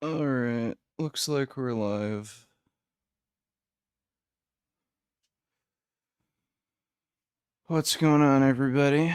Alright, looks like we're live. What's going on, everybody?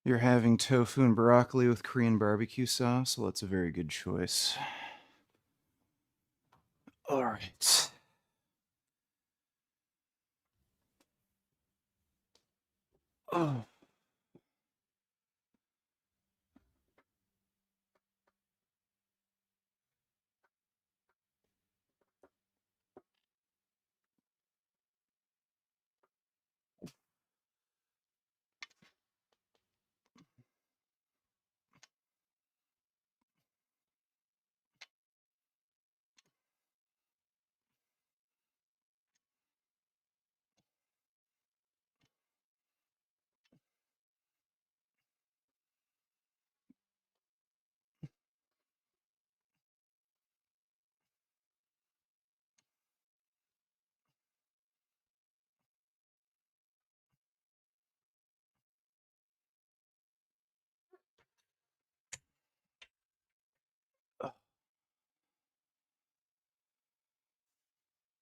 You're having tofu and broccoli with Korean barbecue sauce? Well, that's a very good choice. Alright. Oh.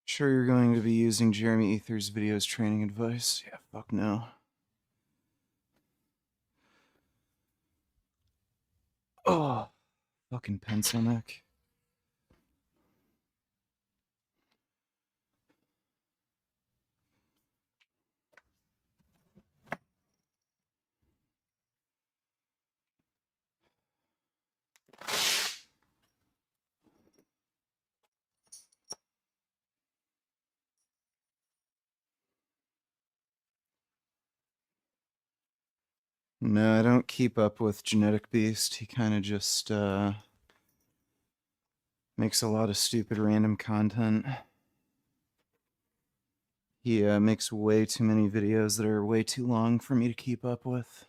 Sure you're going to be using Jeremy Ether's video as training advice? Yeah, fuck no. Oh, fucking pencil neck. No, I don't keep up with Genetic Beast. He kind of just, makes a lot of stupid random content. He makes way too many videos that are way too long for me to keep up with.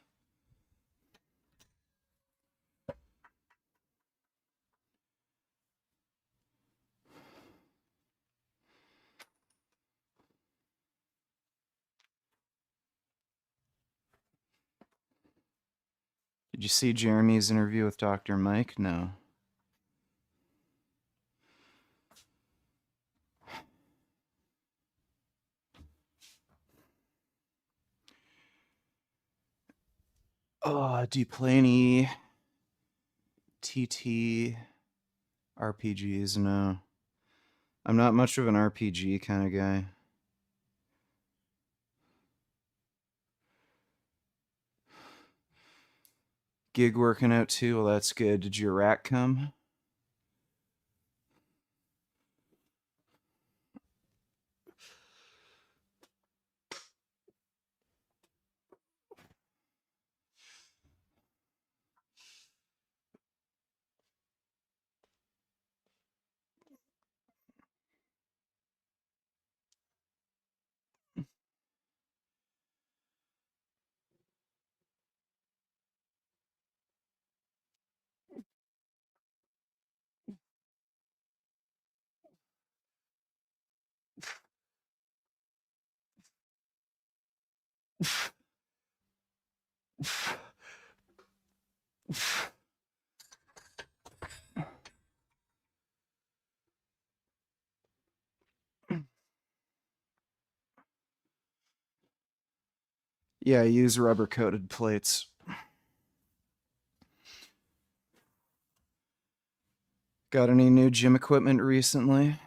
Did you see Jeremy's interview with Dr. Mike? No. Oh, do you play any TT RPGs? No. I'm not much of an RPG kind of guy. Gig working out too? Well, that's good. Did your rack come? Yeah, I use rubber coated plates. Got any new gym equipment recently?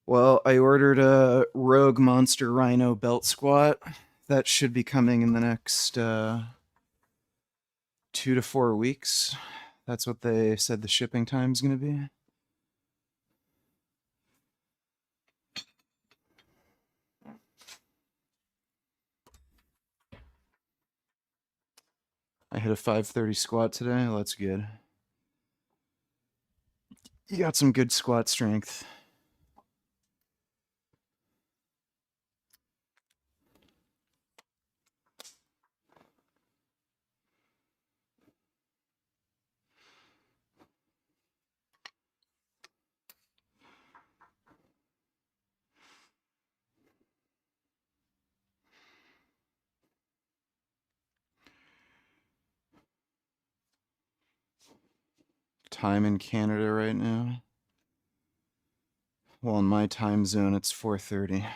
Well, I ordered a Rogue Monster Rhino belt squat. That should be coming in the next 2 to 4 weeks. That's what they said the shipping time's going to be. I hit a 530 squat today. Well, that's good. You got some good squat strength. Time in Canada right now. Well, in my time zone, it's 4:30.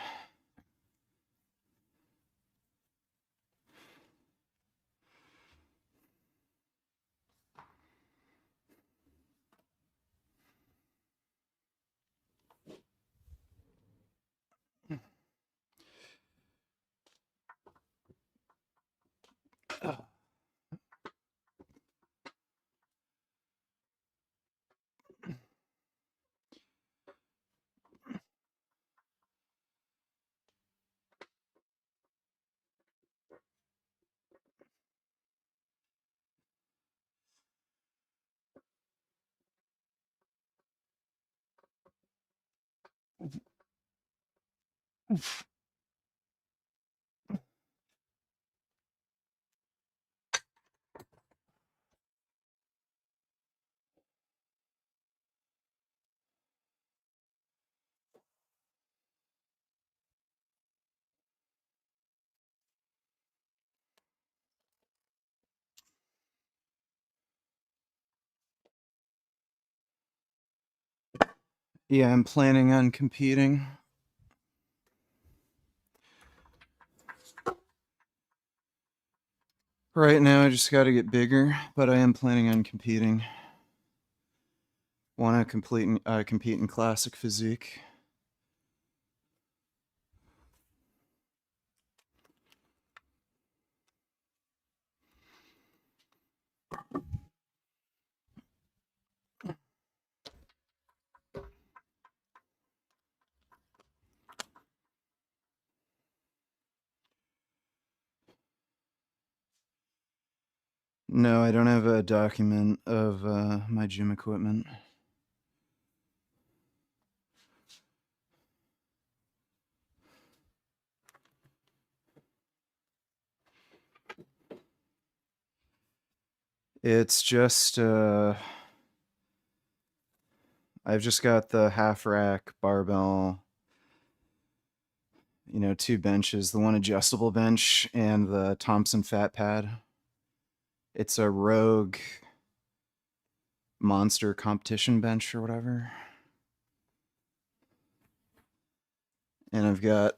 Yeah, I'm planning on competing. Right now, I just got to get bigger, but I am planning on competing. Want to compete in classic physique. No, I don't have a document of my gym equipment. It's just I've just got the half rack barbell, 2 benches, the one adjustable bench and the Thompson fat pad. It's a Rogue Monster competition bench or whatever. And I've got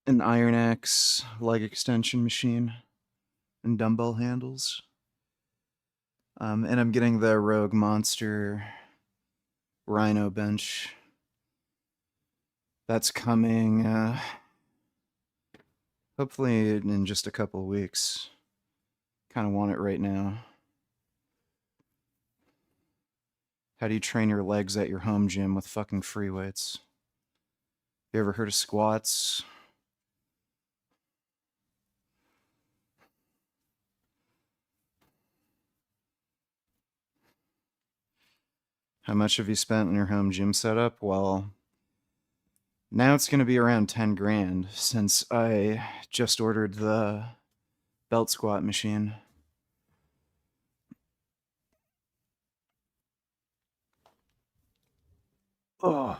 an Iron X leg extension machine and dumbbell handles. And I'm getting the Rogue Monster Rhino bench. That's coming hopefully in just a couple weeks. Kind of want it right now. How do you train your legs at your home gym with fucking free weights? You ever heard of squats? How much have you spent on your home gym setup? Well, now it's going to be around 10 grand since I just ordered the belt squat machine. Oh.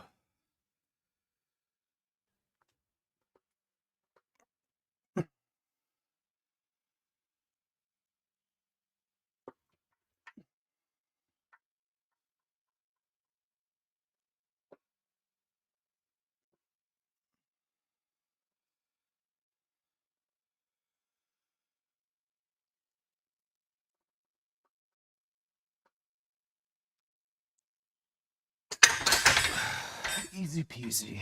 Easy peasy.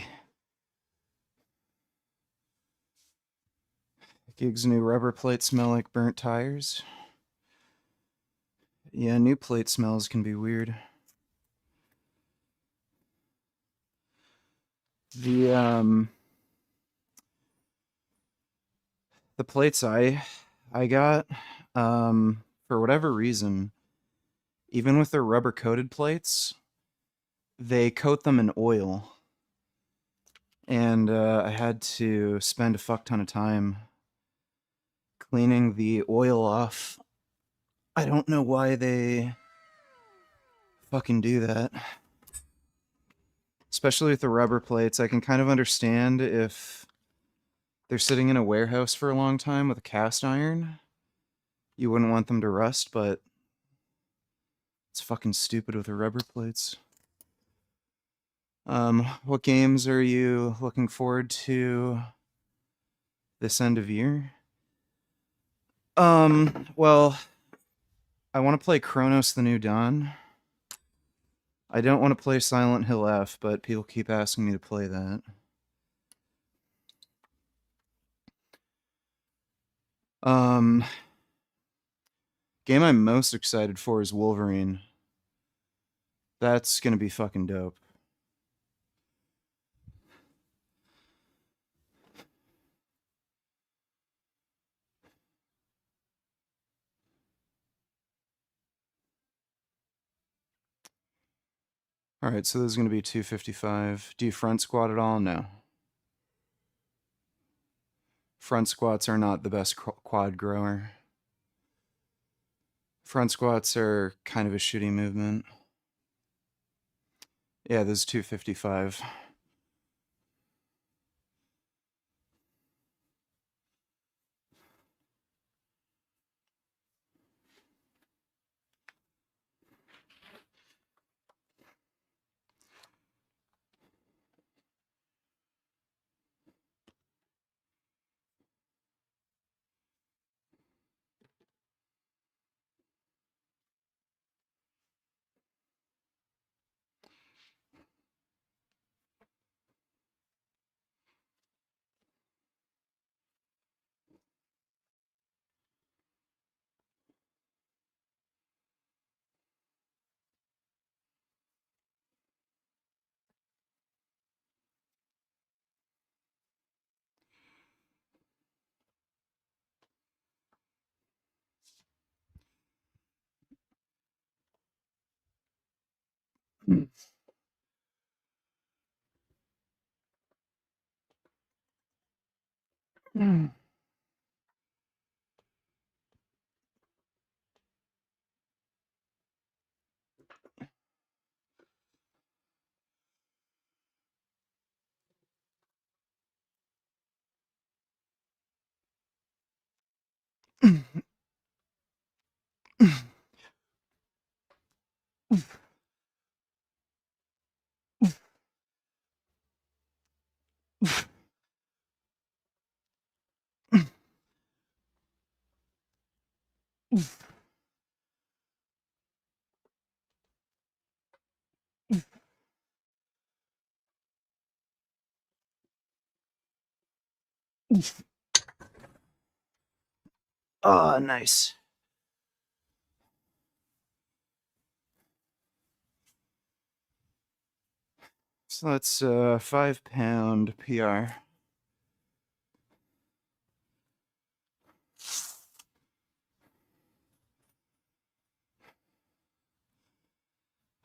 Gig's new rubber plates smell like burnt tires. Yeah, new plate smells can be weird. The plates I got, for whatever reason, even with their rubber coated plates, they coat them in oil. And I had to spend a fuck ton of time cleaning the oil off. I don't know why they fucking do that. Especially with the rubber plates. I can kind of understand if they're sitting in a warehouse for a long time with a cast iron. You wouldn't want them to rust, but it's fucking stupid with the rubber plates. What games are you looking forward to this end of year? Well, I want to play Chronos: The New Dawn. I don't want to play Silent Hill F, but people keep asking me to play that. Game I'm most excited for is Wolverine. That's gonna be fucking dope. Alright, so this is gonna be 255. Do you front squat at all? No. Front squats are not the best quad grower. Front squats are kind of a shitty movement. Yeah, this is 255. Oh, nice. So that's 5-pound PR.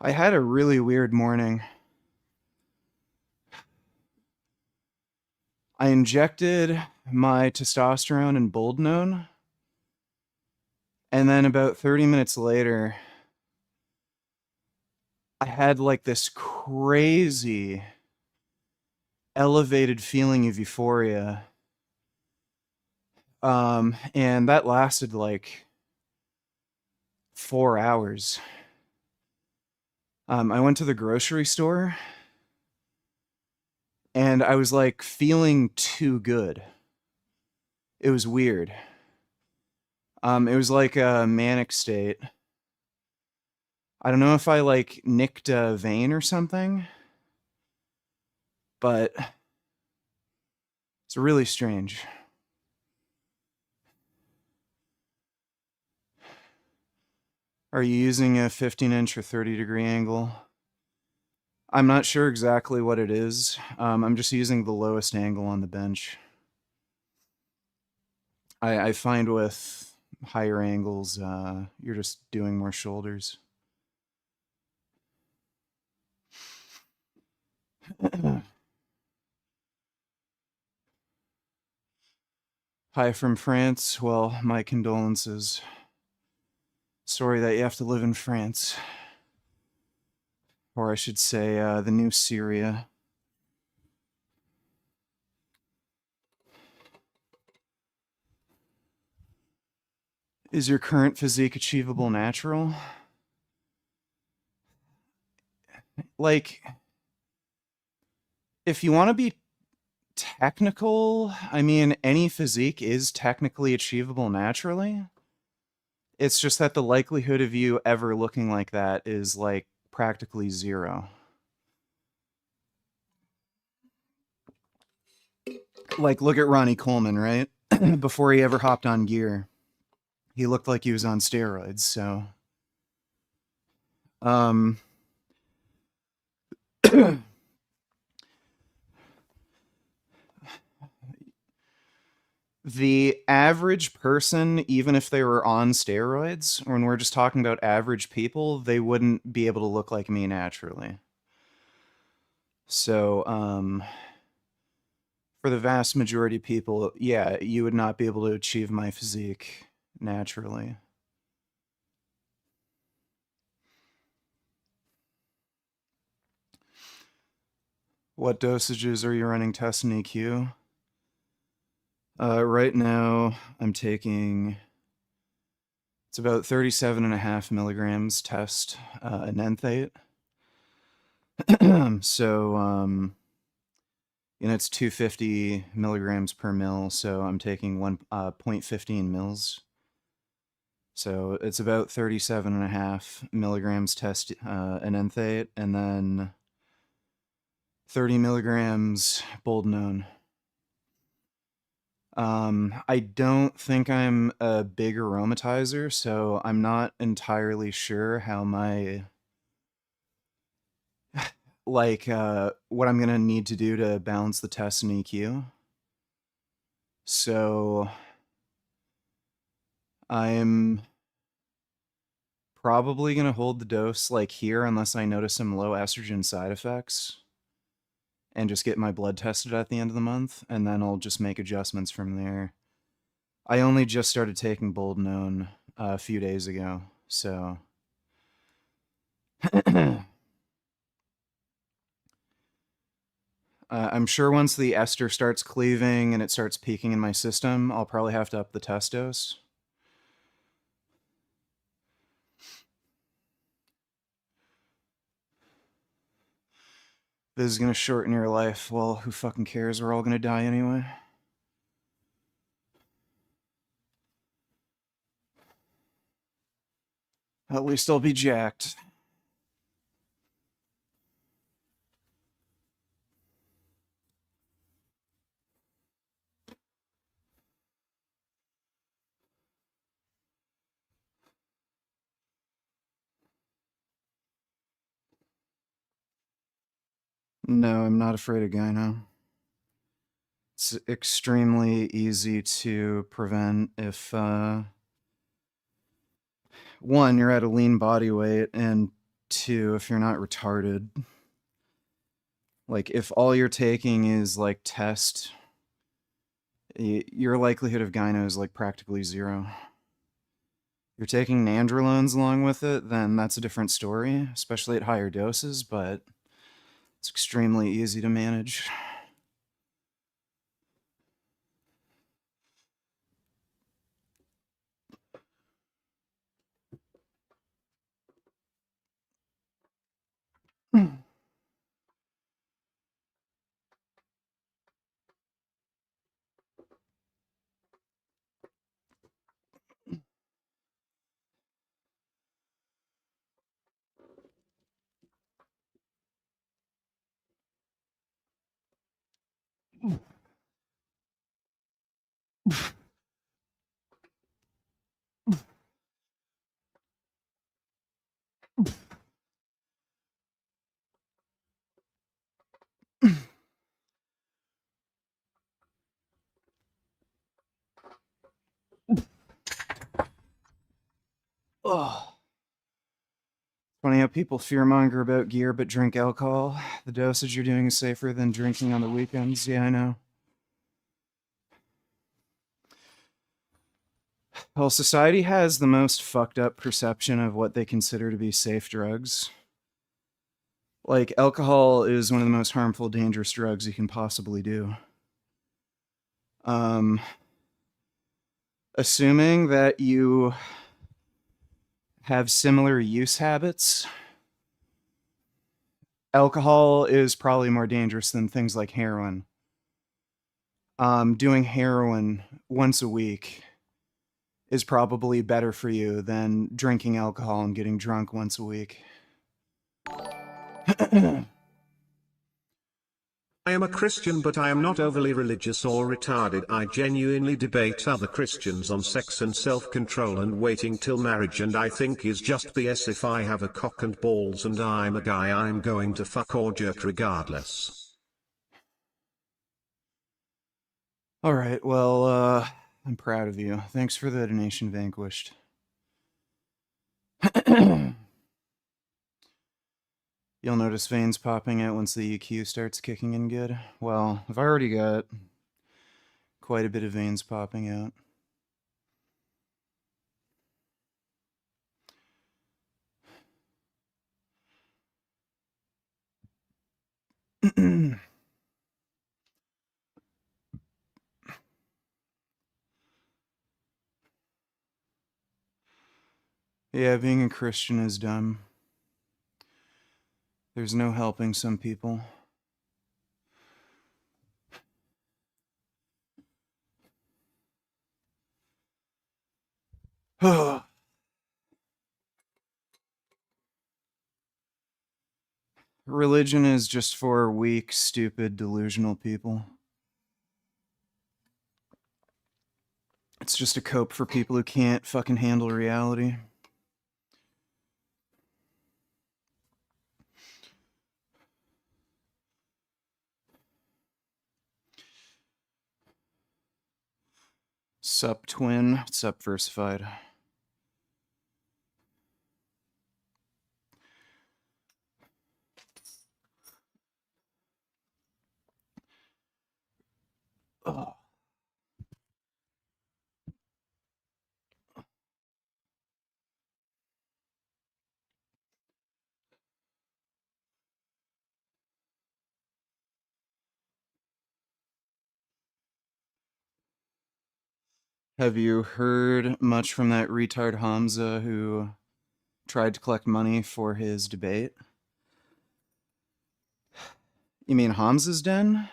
I had a really weird morning. I injected my testosterone and Boldnone, and then about 30 minutes later, I had like this crazy elevated feeling of euphoria. And that lasted like 4 hours. I went to the grocery store and I was like feeling too good. It was weird. It was like a manic state. I don't know if I like nicked a vein or something, but it's really strange. Are you using a 15-inch or 30-degree angle? I'm not sure exactly what it is. I'm just using the lowest angle on the bench. I find with higher angles, you're just doing more shoulders. Hi from France. Well, my condolences. Sorry that you have to live in France. Or I should say, the new Syria. Is your current physique achievable natural? Like, if you want to be technical, I mean, any physique is technically achievable naturally. It's just that the likelihood of you ever looking like that is like practically zero. Like, look at Ronnie Coleman, right? Before he ever hopped on gear, he looked like he was on steroids. So, um, the average person, even if they were on steroids, when we're just talking about average people, they wouldn't be able to look like me naturally. So, for the vast majority of people, yeah, you would not be able to achieve my physique naturally. What dosages are you running test and EQ? Right now, I'm taking, it's about 37.5 milligrams test enanthate. So, it's 250 milligrams per mil, so I'm taking 0.15 mils. So it's about 37.5 milligrams test enanthate, and then 30 milligrams boldenone. I don't think I'm a big aromatizer, so I'm not entirely sure how my what I'm gonna need to do to balance the test and EQ. So I'm probably gonna hold the dose like here unless I notice some low estrogen side effects, and just get my blood tested at the end of the month, and then I'll just make adjustments from there. I only just started taking boldenone a few days ago, so I'm sure once the ester starts cleaving and it starts peaking in my system, I'll probably have to up the test dose. This is gonna shorten your life. Well, who fucking cares? We're all gonna die anyway. At least I'll be jacked. No, I'm not afraid of gyno. It's extremely easy to prevent if, one, you're at a lean body weight, and two, if you're not retarded. Like, if all you're taking is, like, test, your likelihood of gyno is, like, practically zero. You're taking nandrolones along with it, then that's a different story, especially at higher doses, but it's extremely easy to manage. Oh. Funny how people fearmonger about gear but drink alcohol. The dosage you're doing is safer than drinking on the weekends. Yeah, I know. Well, society has the most fucked up perception of what they consider to be safe drugs. Like, alcohol is one of the most harmful, dangerous drugs you can possibly do. Assuming that you have similar use habits, alcohol is probably more dangerous than things like heroin. Doing heroin once a week is probably better for you than drinking alcohol and getting drunk once a week. I am a Christian, but I am not overly religious or retarded. I genuinely debate other Christians on sex and self-control and waiting till marriage, and I think is just BS. If I have a cock and balls and I'm a guy, I'm going to fuck or jerk regardless. All right, well, I'm proud of you. Thanks for the donation, Vanquished. You'll notice veins popping out once the EQ starts kicking in good. Well, I've already got quite a bit of veins popping out. Yeah, being a Christian is dumb. There's no helping some people. Religion is just for weak, stupid, delusional people. It's just a cope for people who can't fucking handle reality. Sup, twin. Sup, versified. Oh. Have you heard much from that retard Hamza who tried to collect money for his debate? You mean Hamza's den?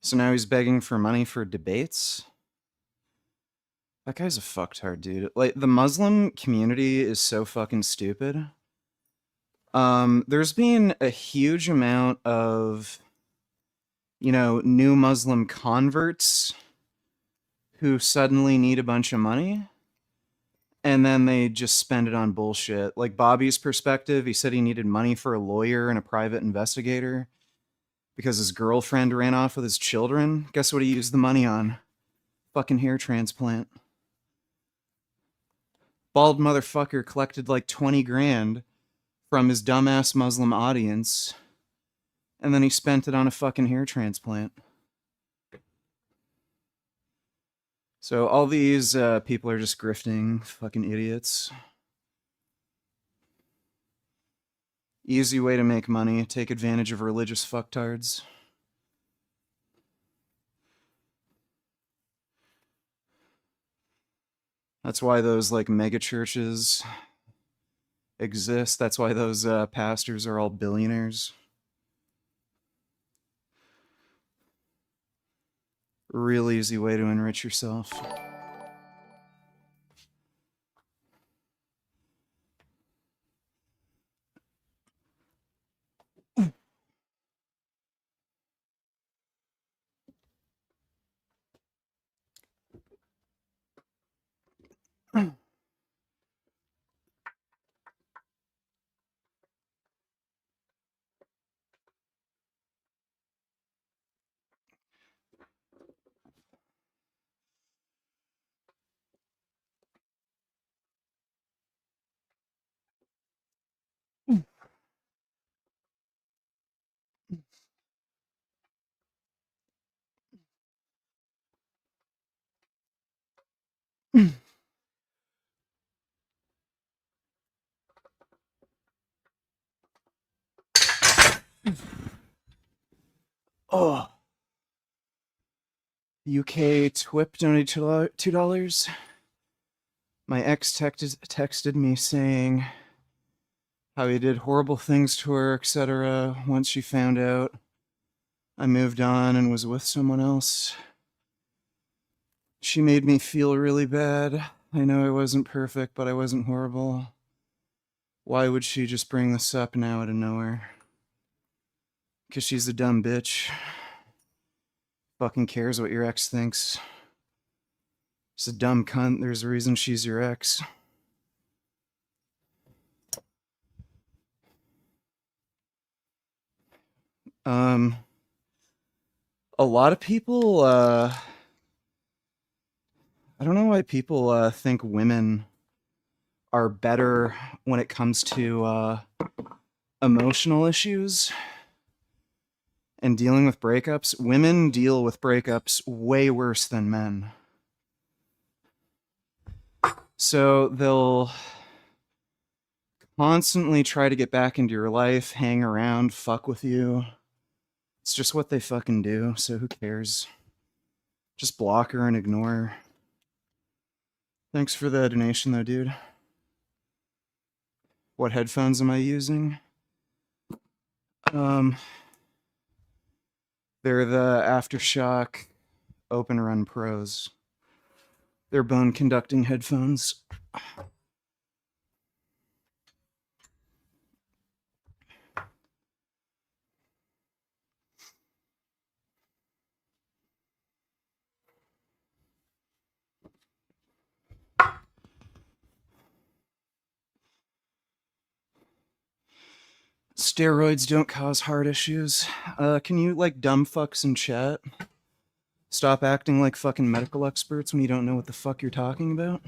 So now he's begging for money for debates? That guy's a fucktard, dude. Like, the Muslim community is so fucking stupid. There's been a huge amount of, new Muslim converts who suddenly need a bunch of money, and then they just spend it on bullshit. Like Bobby's perspective, he said he needed money for a lawyer and a private investigator because his girlfriend ran off with his children. Guess what he used the money on? Fucking hair transplant. Bald motherfucker collected like 20 grand from his dumbass Muslim audience, and then he spent it on a fucking hair transplant. So all these people are just grifting, fucking idiots. Easy way to make money, take advantage of religious fucktards. That's why those like mega churches exist. That's why those pastors are all billionaires. Real easy way to enrich yourself. Oh. UK TWIP donated $2. My ex texted me saying how he did horrible things to her, etc. Once she found out I moved on and was with someone else. She made me feel really bad. I know I wasn't perfect, but I wasn't horrible. Why would she just bring this up now out of nowhere? 'Cause she's a dumb bitch. Fucking cares what your ex thinks. She's a dumb cunt. There's a reason she's your ex. A lot of people, I don't know why people think women are better when it comes to emotional issues and dealing with breakups. Women deal with breakups way worse than men. So they'll constantly try to get back into your life, hang around, fuck with you. It's just what they fucking do, so who cares? Just block her and ignore her. Thanks for the donation though, dude. What headphones am I using? They're the Aftershock Open Run Pros. They're bone conducting headphones. Steroids don't cause heart issues. Can you, like, dumb fucks in chat stop acting like fucking medical experts when you don't know what the fuck you're talking about?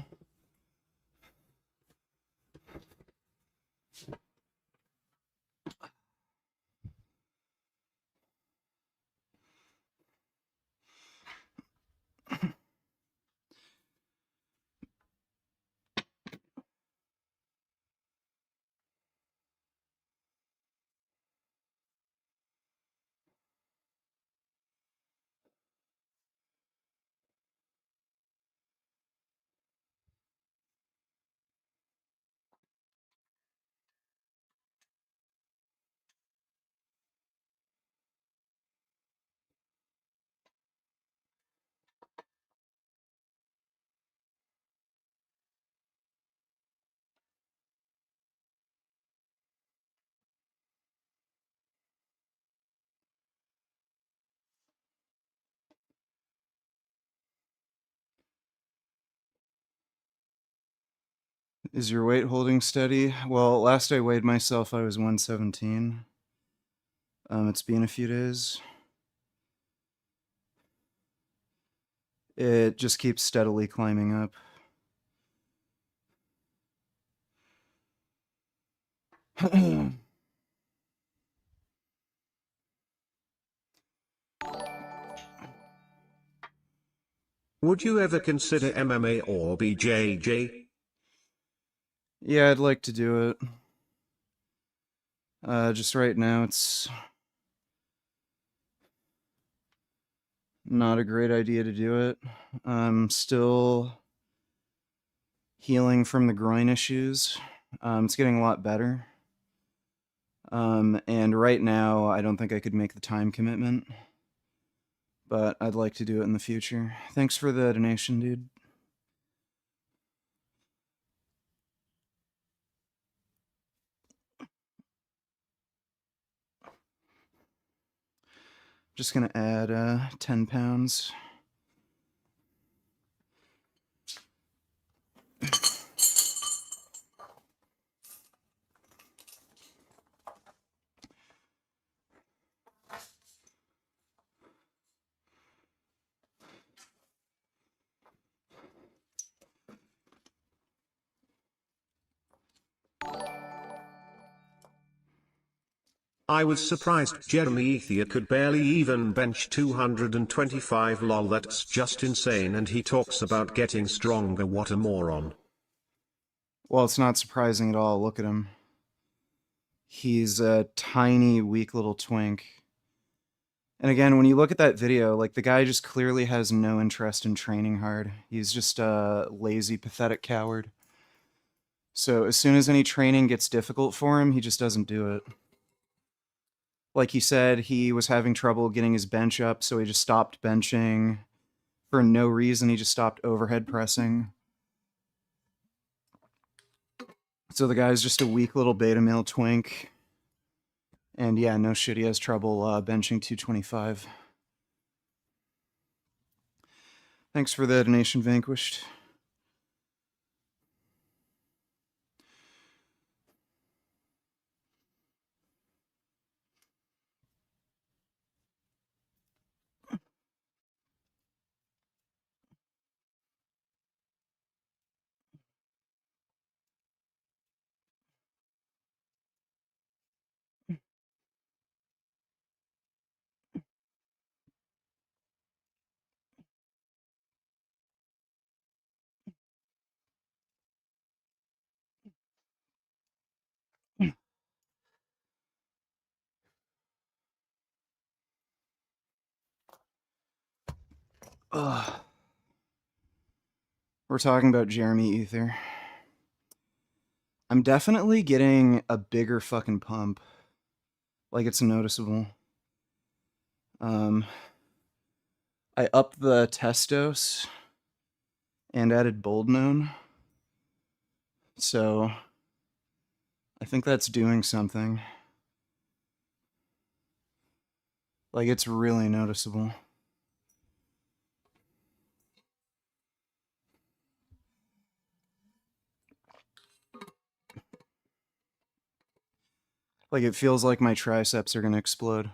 Is your weight holding steady? Well, last I weighed myself, I was 117. It's been a few days. It just keeps steadily climbing up. Would you ever consider MMA or BJJ? Yeah, I'd like to do it. Just right now, it's not a great idea to do it. I'm still healing from the groin issues. It's getting a lot better. And right now, I don't think I could make the time commitment. But I'd like to do it in the future. Thanks for the donation, dude. Just gonna add 10 pounds. I was surprised Jeremy Ethia could barely even bench 225 lol, that's just insane, and he talks about getting stronger, what a moron. Well, it's not surprising at all. Look at him. He's a tiny, weak little twink. And again, when you look at that video, like, the guy just clearly has no interest in training hard. He's just a lazy, pathetic coward. So as soon as any training gets difficult for him, he just doesn't do it. Like he said, he was having trouble getting his bench up, so he just stopped benching. For no reason, he just stopped overhead pressing. So the guy's just a weak little beta male twink. And yeah, no shit, he has trouble benching 225. Thanks for the donation, Vanquished. Ugh. We're talking about Jeremy Ether. I'm definitely getting a bigger fucking pump. Like, it's noticeable. I upped the test dose and added Boldnone. So I think that's doing something. Like, it's really noticeable. Like, it feels like my triceps are gonna explode.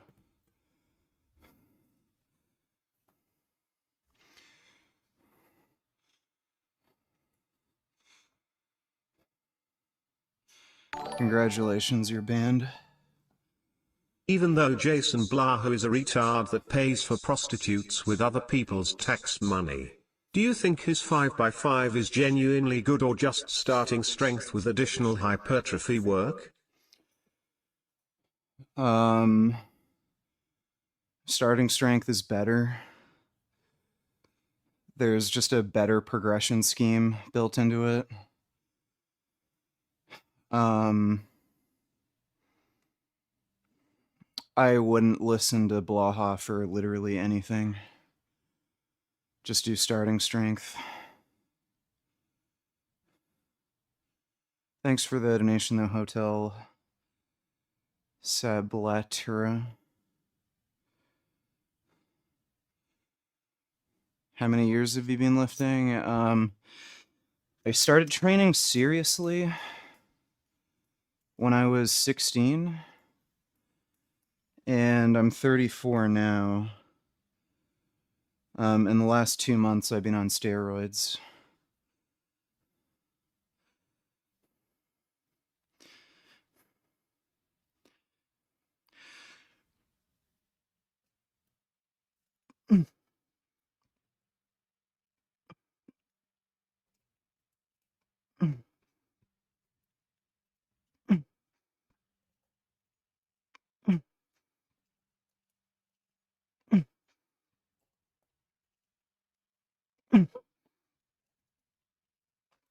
Congratulations, you're banned. Even though Jason Blaho is a retard that pays for prostitutes with other people's tax money, do you think his 5x5 is genuinely good, or just starting strength with additional hypertrophy work? Starting strength is better. There's just a better progression scheme built into it. I wouldn't listen to Blaha for literally anything. Just do starting strength. Thanks for the donation, though, Hotel Sablatura. How many years have you been lifting? I started training seriously when I was 16, and I'm 34 now. In the last 2 months, I've been on steroids.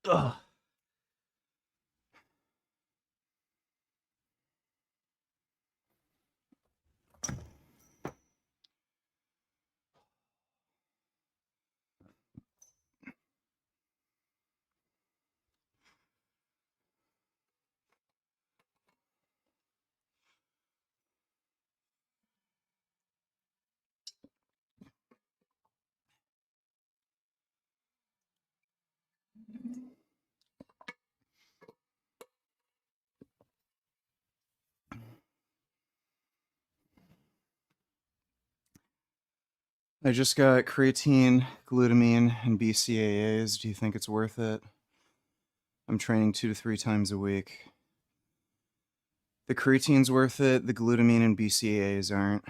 Ugh. I just got creatine, glutamine, and BCAAs. Do you think it's worth it? I'm training 2 to 3 times a week. The creatine's worth it, the glutamine and BCAAs aren't.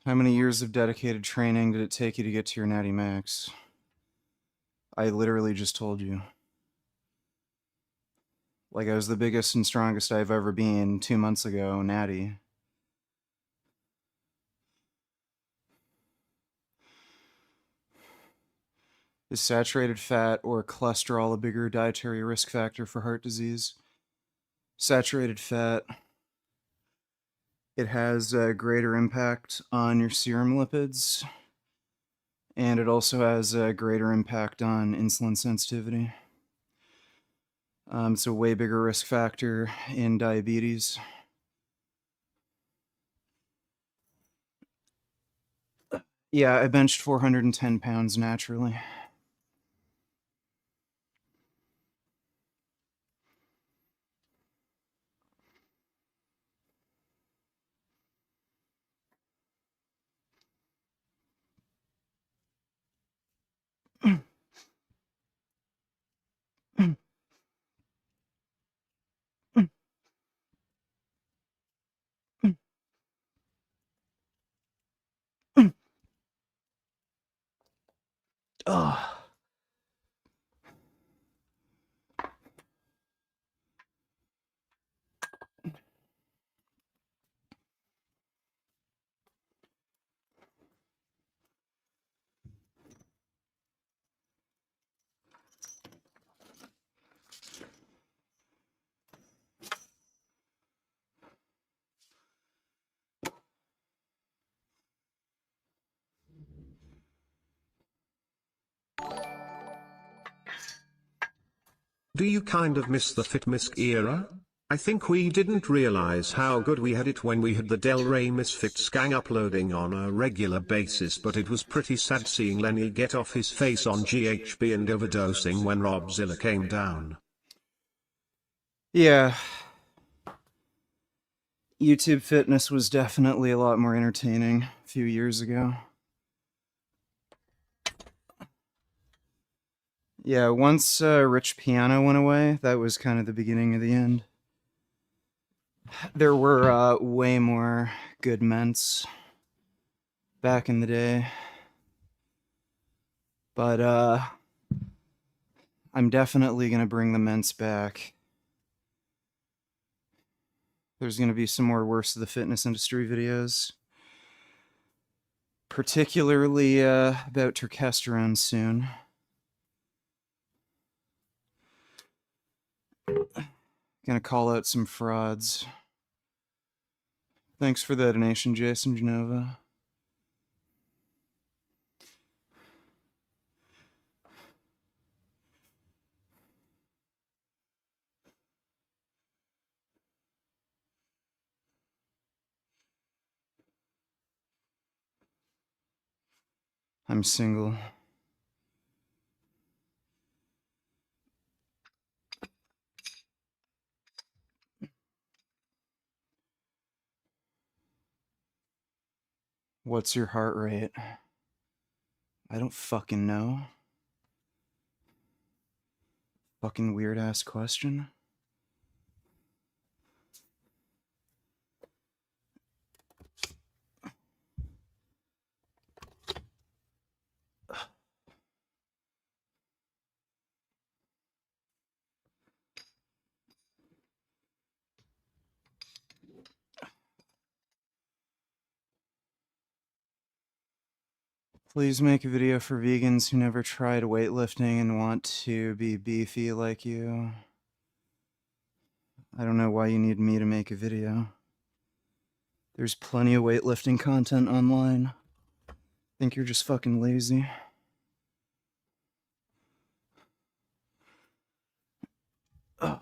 How many years of dedicated training did it take you to get to your natty max? I literally just told you. Like I was the biggest and strongest I've ever been 2 months ago, natty. Is saturated fat or cholesterol a bigger dietary risk factor for heart disease? Saturated fat, it has a greater impact on your serum lipids, and it also has a greater impact on insulin sensitivity. It's a way bigger risk factor in diabetes. Yeah, I benched 410 pounds naturally. Oh. Do you kind of miss the FitMisc era? I think we didn't realize how good we had it when we had the Del Rey Misfits gang uploading on a regular basis, but it was pretty sad seeing Lenny get off his face on GHB and overdosing when Robzilla came down. Yeah. YouTube fitness was definitely a lot more entertaining a few years ago. Yeah, once Rich Piano went away, that was kind of the beginning of the end. There were way more good ments back in the day. But I'm definitely going to bring the ments back. There's going to be some more Worst of the Fitness Industry videos. Particularly about terkesterone soon. Gonna call out some frauds. Thanks for the donation, Jason Genova. I'm single. What's your heart rate? I don't fucking know. Fucking weird ass question. Please make a video for vegans who never tried weightlifting and want to be beefy like you. I don't know why you need me to make a video. There's plenty of weightlifting content online. Think you're just fucking lazy. Ugh.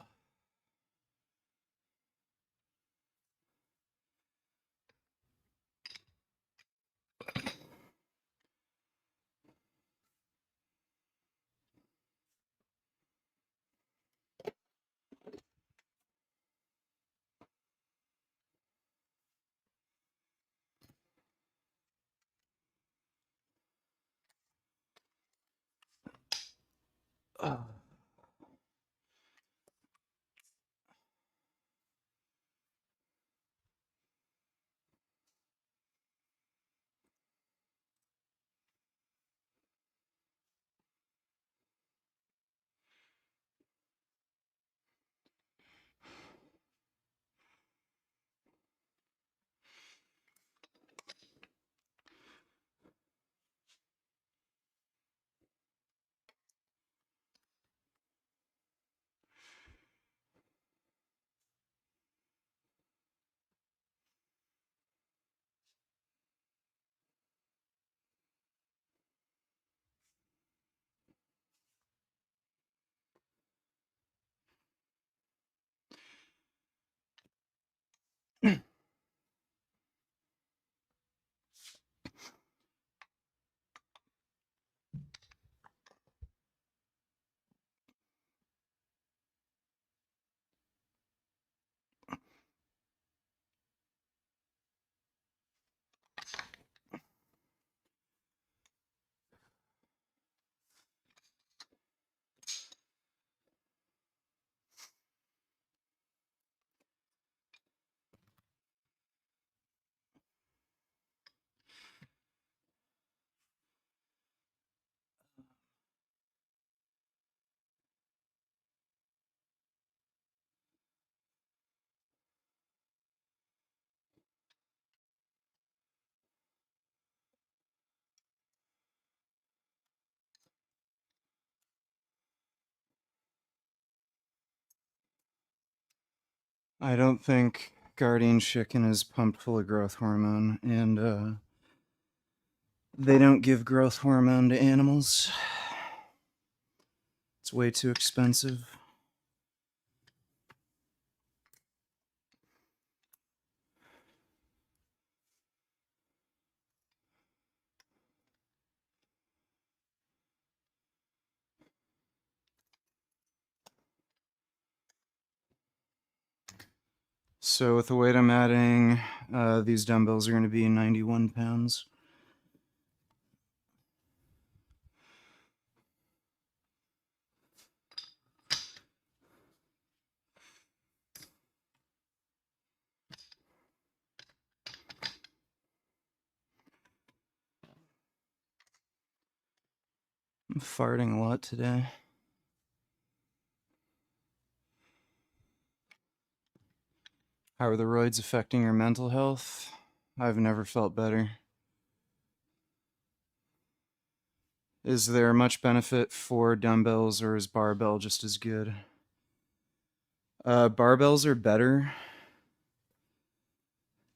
I don't think Guardian Chicken is pumped full of growth hormone, and they don't give growth hormone to animals. It's way too expensive. So with the weight I'm adding, these dumbbells are going to be 91 pounds. I'm farting a lot today. How are the roids affecting your mental health? I've never felt better. Is there much benefit for dumbbells, or is barbell just as good? Barbells are better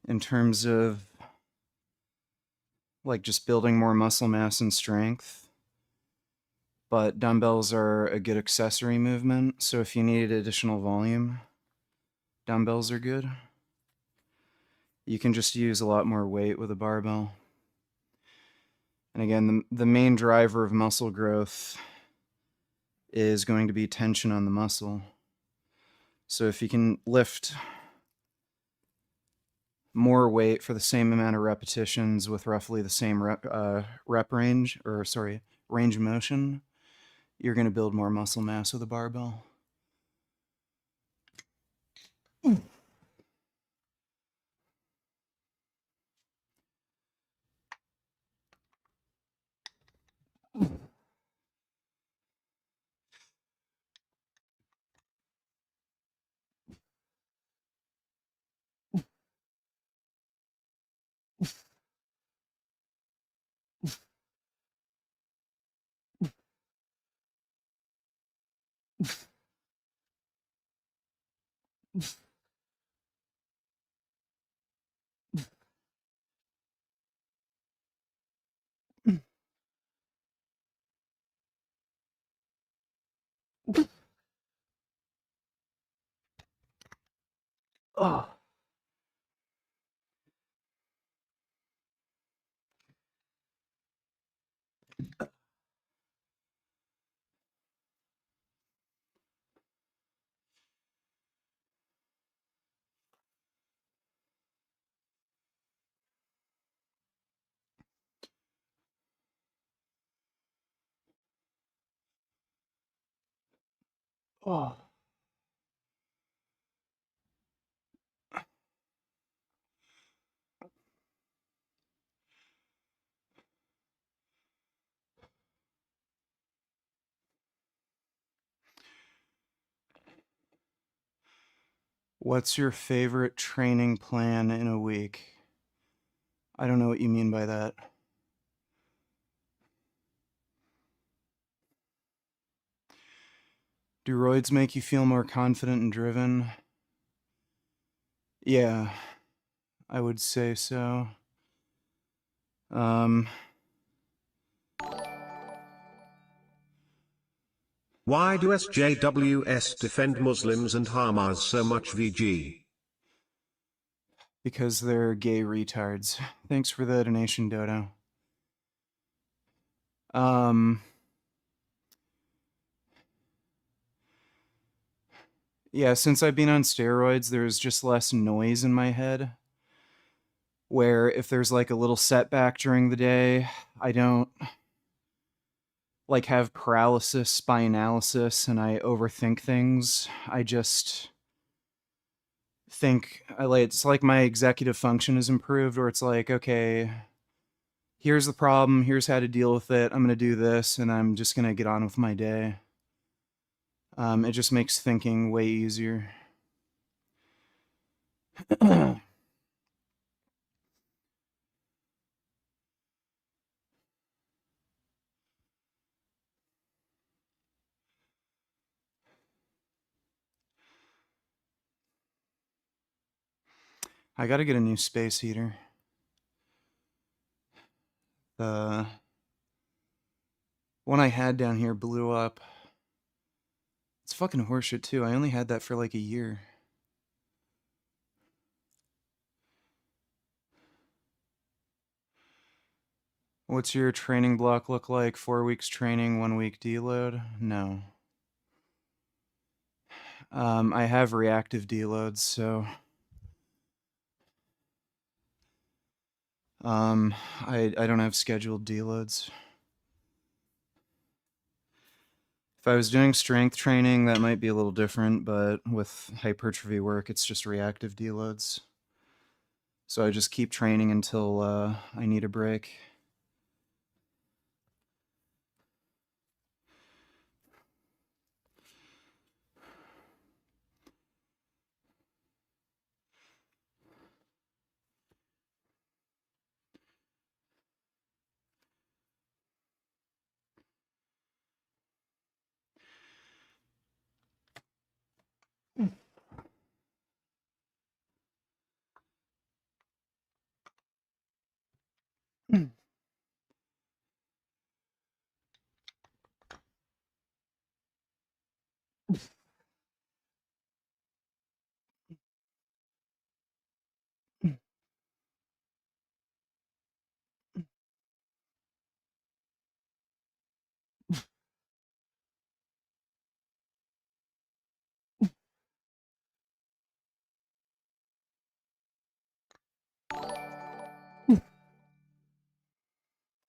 in terms of like just building more muscle mass and strength, but dumbbells are a good accessory movement. So if you need additional volume, dumbbells are good. You can just use a lot more weight with a barbell. And again, the main driver of muscle growth is going to be tension on the muscle. So if you can lift more weight for the same amount of repetitions with roughly the same range of motion, you're going to build more muscle mass with a barbell. Oh. Oh. What's your favorite training plan in a week? I don't know what you mean by that. Do roids make you feel more confident and driven? Yeah, I would say so. Um, Why do SJWs defend Muslims and Hamas so much VG? because they're gay retards. Thanks for the donation, Dodo. Yeah, since I've been on steroids, there's just less noise in my head. Where if there's like a little setback during the day, I don't like have paralysis, spinalysis, and I overthink things. I just think it's like my executive function is improved, or it's like, okay, here's the problem, here's how to deal with it. I'm gonna do this, and I'm just gonna get on with my day. It just makes thinking way easier. I gotta get a new space heater. The one I had down here blew up. It's fucking horseshit too. I only had that for like a year. What's your training block look like? 4 weeks training, 1 week deload? No. I have reactive deloads, so I don't have scheduled deloads. If I was doing strength training, that might be a little different, but with hypertrophy work, it's just reactive deloads. So I just keep training until I need a break.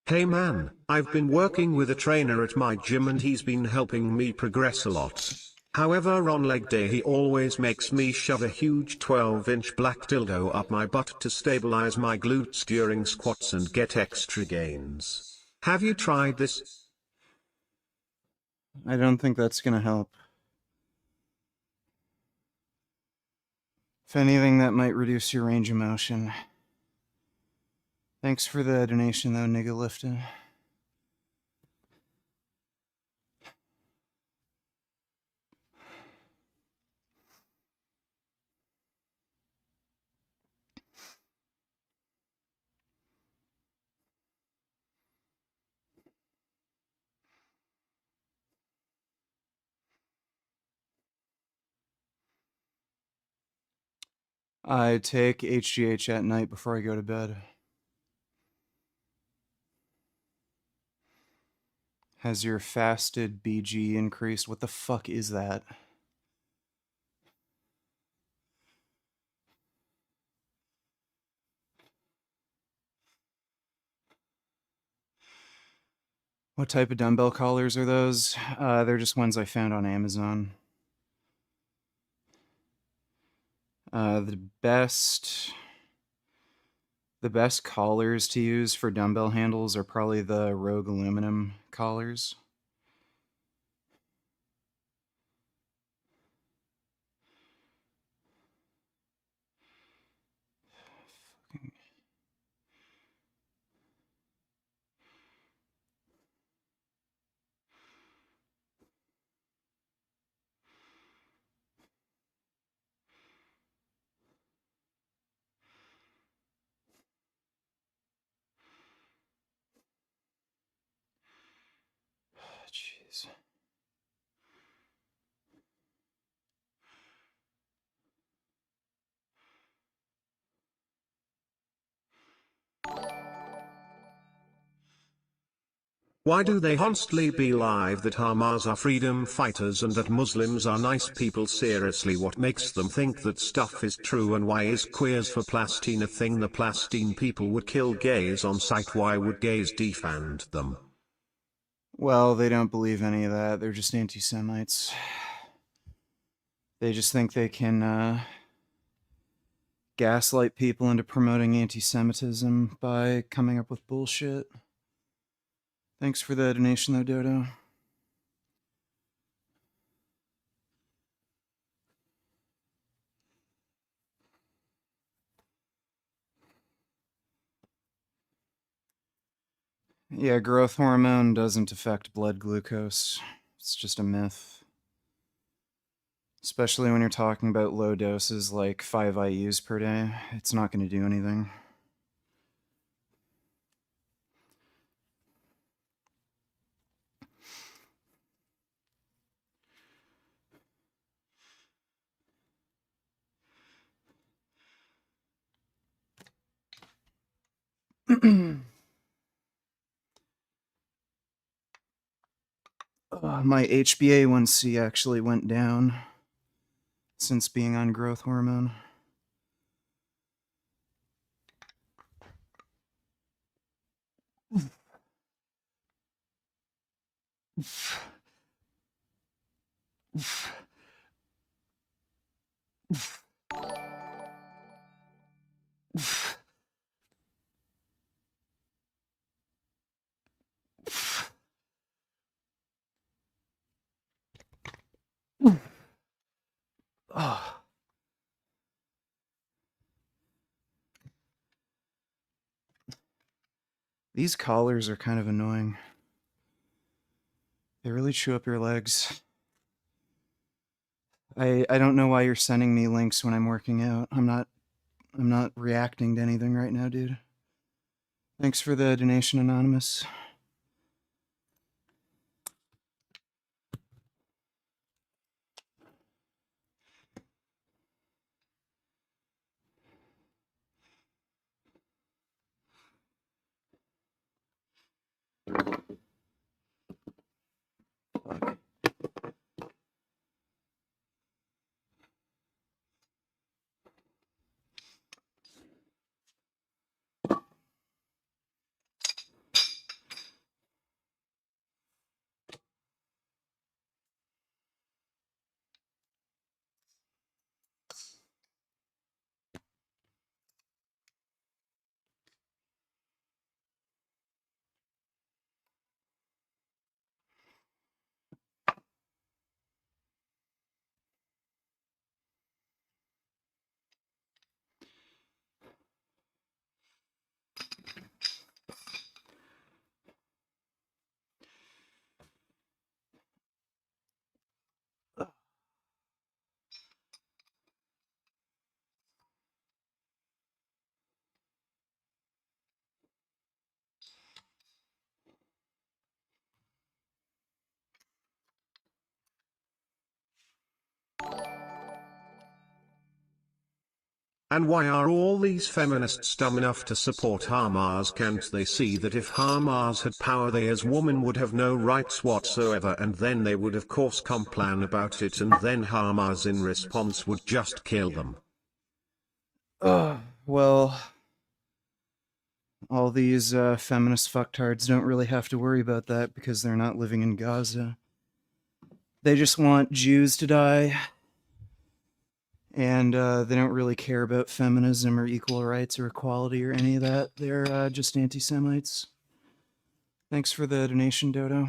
Hey man, I've been working with a trainer at my gym and he's been helping me progress a lot. However, on leg day he always makes me shove a huge 12-inch black dildo up my butt to stabilize my glutes during squats and get extra gains. Have you tried this? I don't think that's gonna help. If anything, that might reduce your range of motion. Thanks for the donation, though, nigga lifting. I take HGH at night before I go to bed. Has your fasted BG increased? What the fuck is that? What type of dumbbell collars are those? They're just ones I found on Amazon. The best collars to use for dumbbell handles are probably the Rogue aluminum collars. Jeez. Why do they constantly believe that Hamas are freedom fighters and that Muslims are nice people? Seriously, what makes them think that stuff is true, and why is Queers for Palestine a thing? The Palestine people would kill gays on sight. Why would gays defend them? Well, they don't believe any of that. They're just anti-Semites. They just think they can gaslight people into promoting anti-Semitism by coming up with bullshit. Thanks for the donation, though, Dodo. Yeah, growth hormone doesn't affect blood glucose. It's just a myth. Especially when you're talking about low doses like 5 IUs per day, it's not going to do anything. My HbA1c actually went down since being on growth hormone. Oh. These collars are kind of annoying. They really chew up your legs. I don't know why you're sending me links when I'm working out. I'm not reacting to anything right now, dude. Thanks for the donation, Anonymous. Fuck. And why are all these feminists dumb enough to support Hamas? Can't they see that if Hamas had power, they as women would have no rights whatsoever, and then they would of course complain about it, and then Hamas in response would just kill them? Well, all these feminist fucktards don't really have to worry about that because they're not living in Gaza. They just want Jews to die And they don't really care about feminism or equal rights or equality or any of that. They're just anti-Semites. Thanks for the donation, Dodo.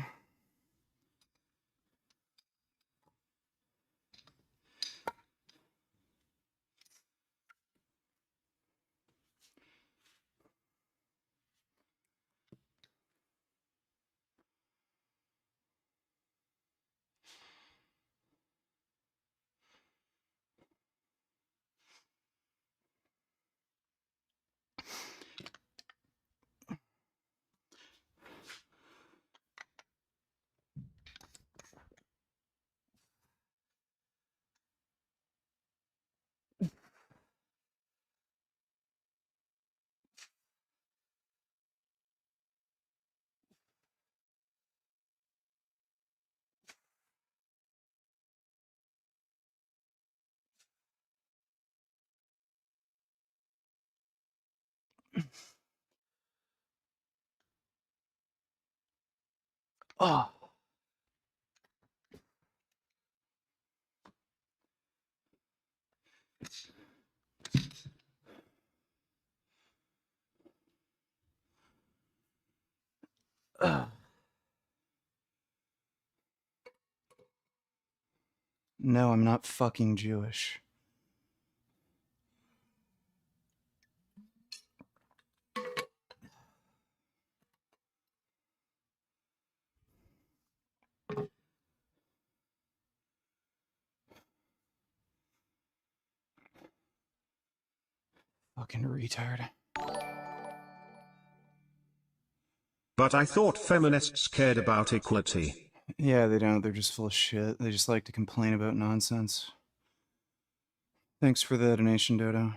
Oh. No, I'm not fucking Jewish. Fucking retard. But I thought feminists cared about equality. Yeah, they don't. They're just full of shit. They just like to complain about nonsense. Thanks for the donation, Dodo.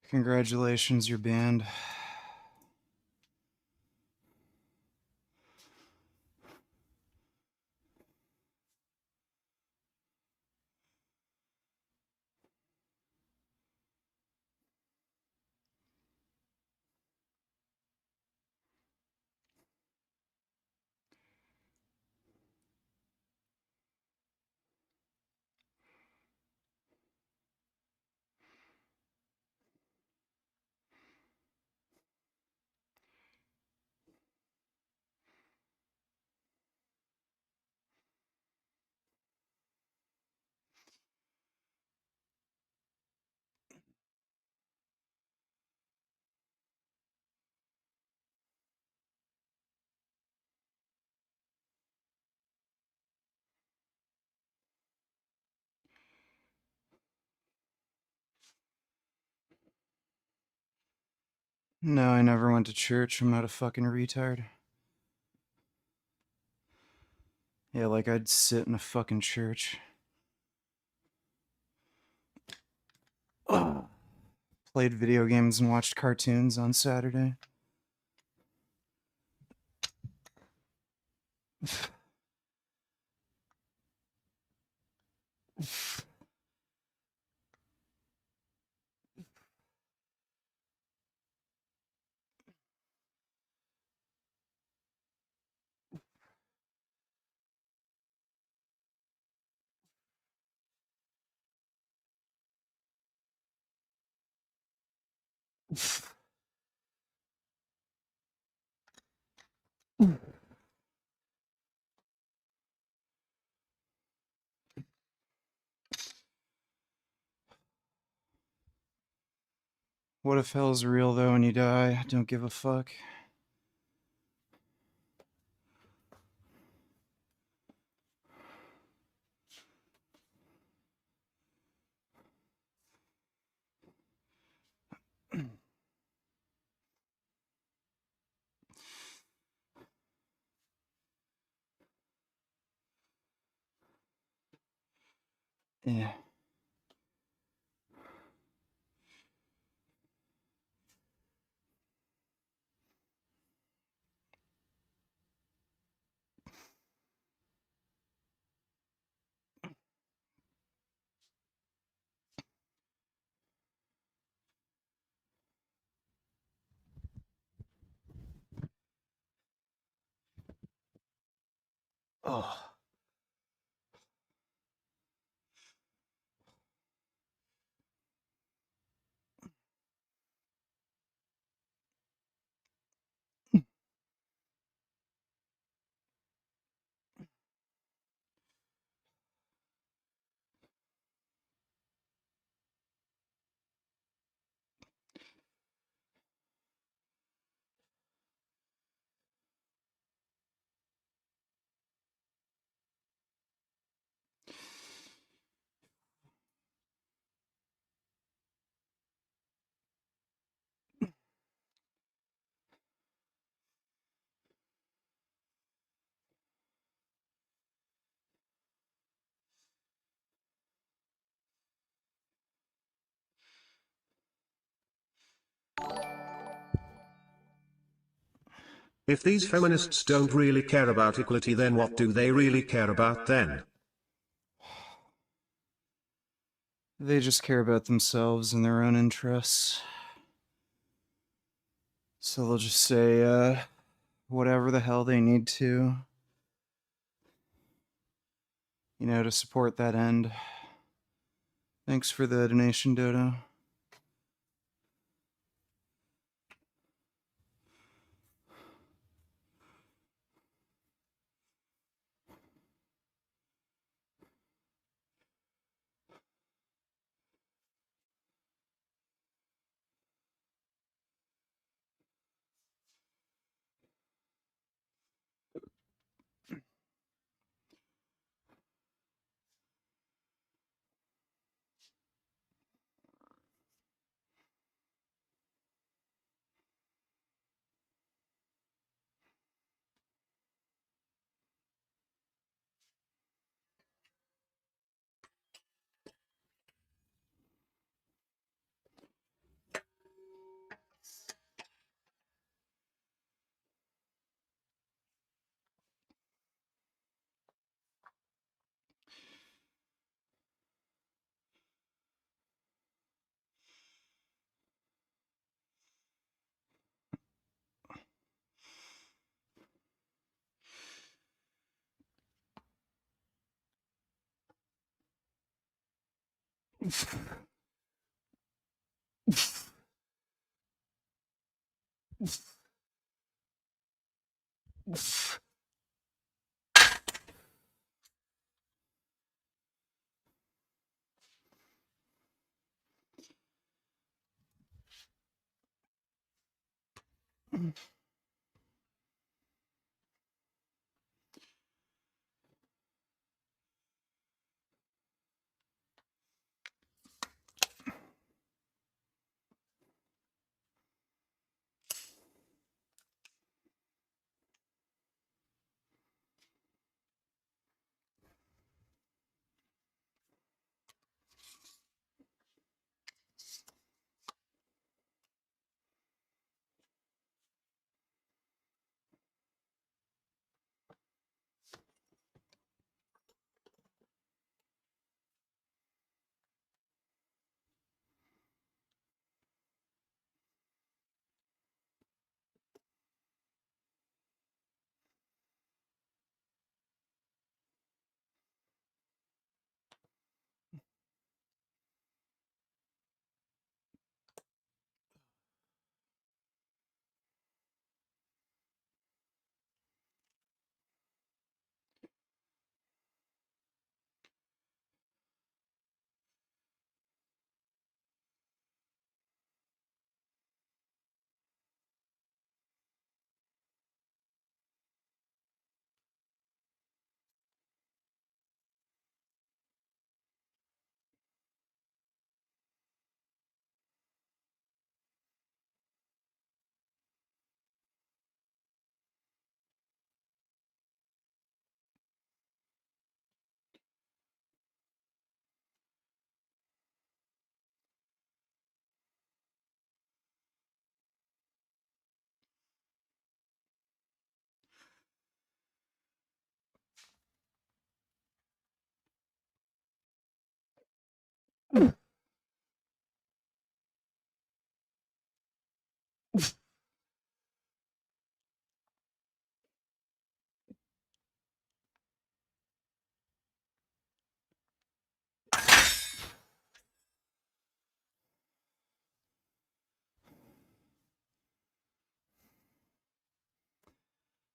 Congratulations, you're banned. No, I never went to church. I'm not a fucking retard. Yeah, like I'd sit in a fucking church. Ugh. Played video games and watched cartoons on Saturday. What if hell's real though and you die? I don't give a fuck. Yeah. Oh. If these feminists don't really care about equality, then what do they really care about then? They just care about themselves and their own interests. So they'll just say, whatever the hell they need to, to support that end. Thanks for the donation, Dodo.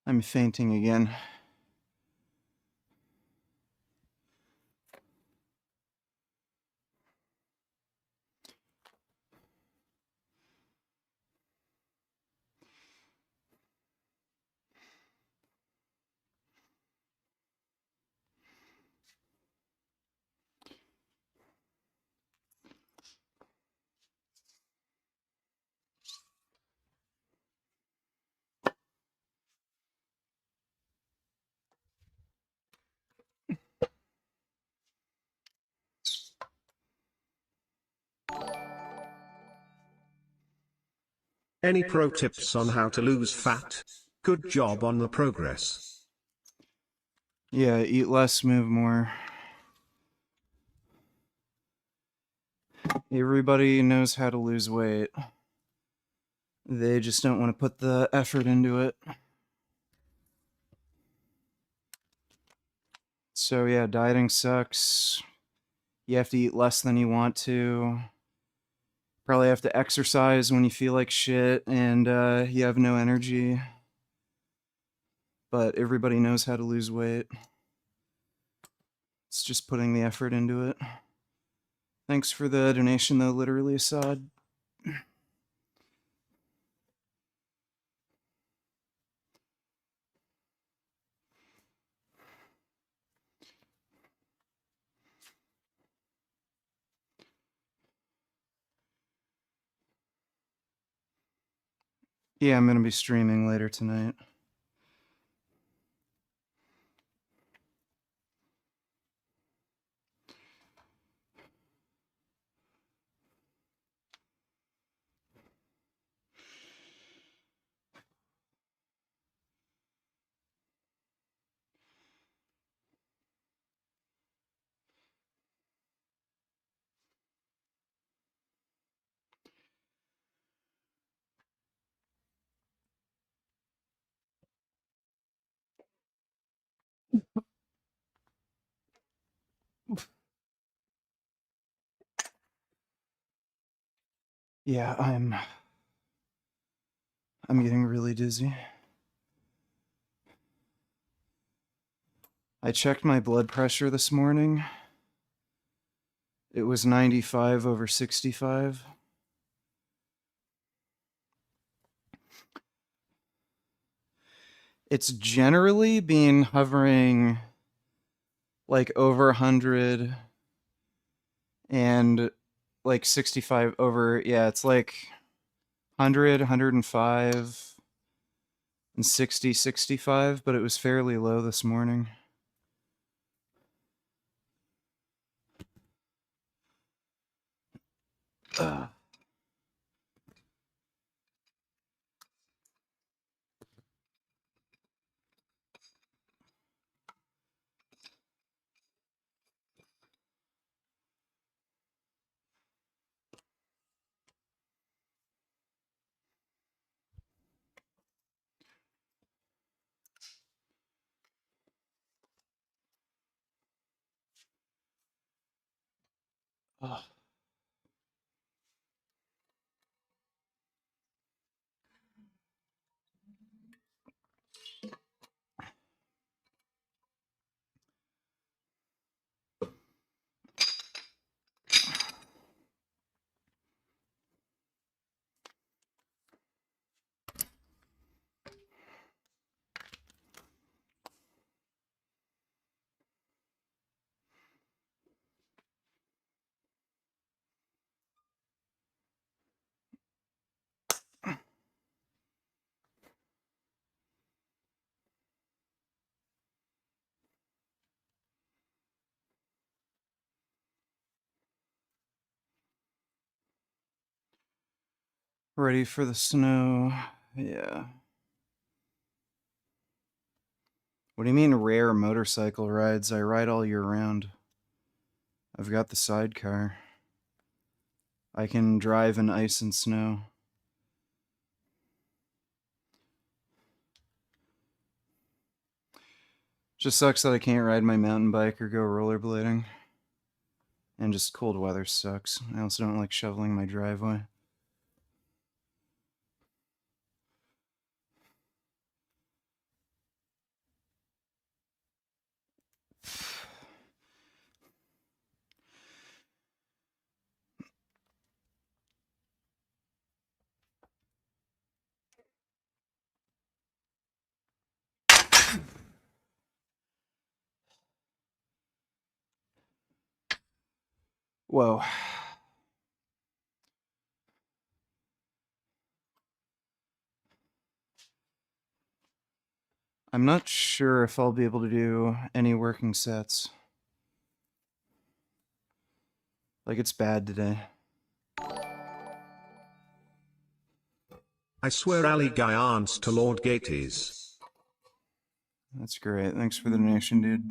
I'm fainting again. Any pro tips on how to lose fat? Good job on the progress. Yeah, eat less, move more. Everybody knows how to lose weight. They just don't want to put the effort into it. So yeah, dieting sucks. You have to eat less than you want to. Probably have to exercise when you feel like shit and you have no energy. But everybody knows how to lose weight. It's just putting the effort into it. Thanks for the donation though, literally, Assad. Yeah, I'm gonna be streaming later tonight. Yeah, I'm getting really dizzy. I checked my blood pressure this morning. It was 95/65. It's generally been hovering like over 100 and like 65 over, yeah, it's like 100, 105 and 60, 65, but it was fairly low this morning. Ugh. Ugh. Ready for the snow. Yeah. What do you mean rare motorcycle rides? I ride all year round. I've got the sidecar. I can drive in ice and snow. Just sucks that I can't ride my mountain bike or go rollerblading. And just cold weather sucks. I also don't like shoveling my driveway. Whoa. I'm not sure if I'll be able to do any working sets. Like, it's bad today. I swear allegiance to Lord Gates. That's great. Thanks for the donation, dude.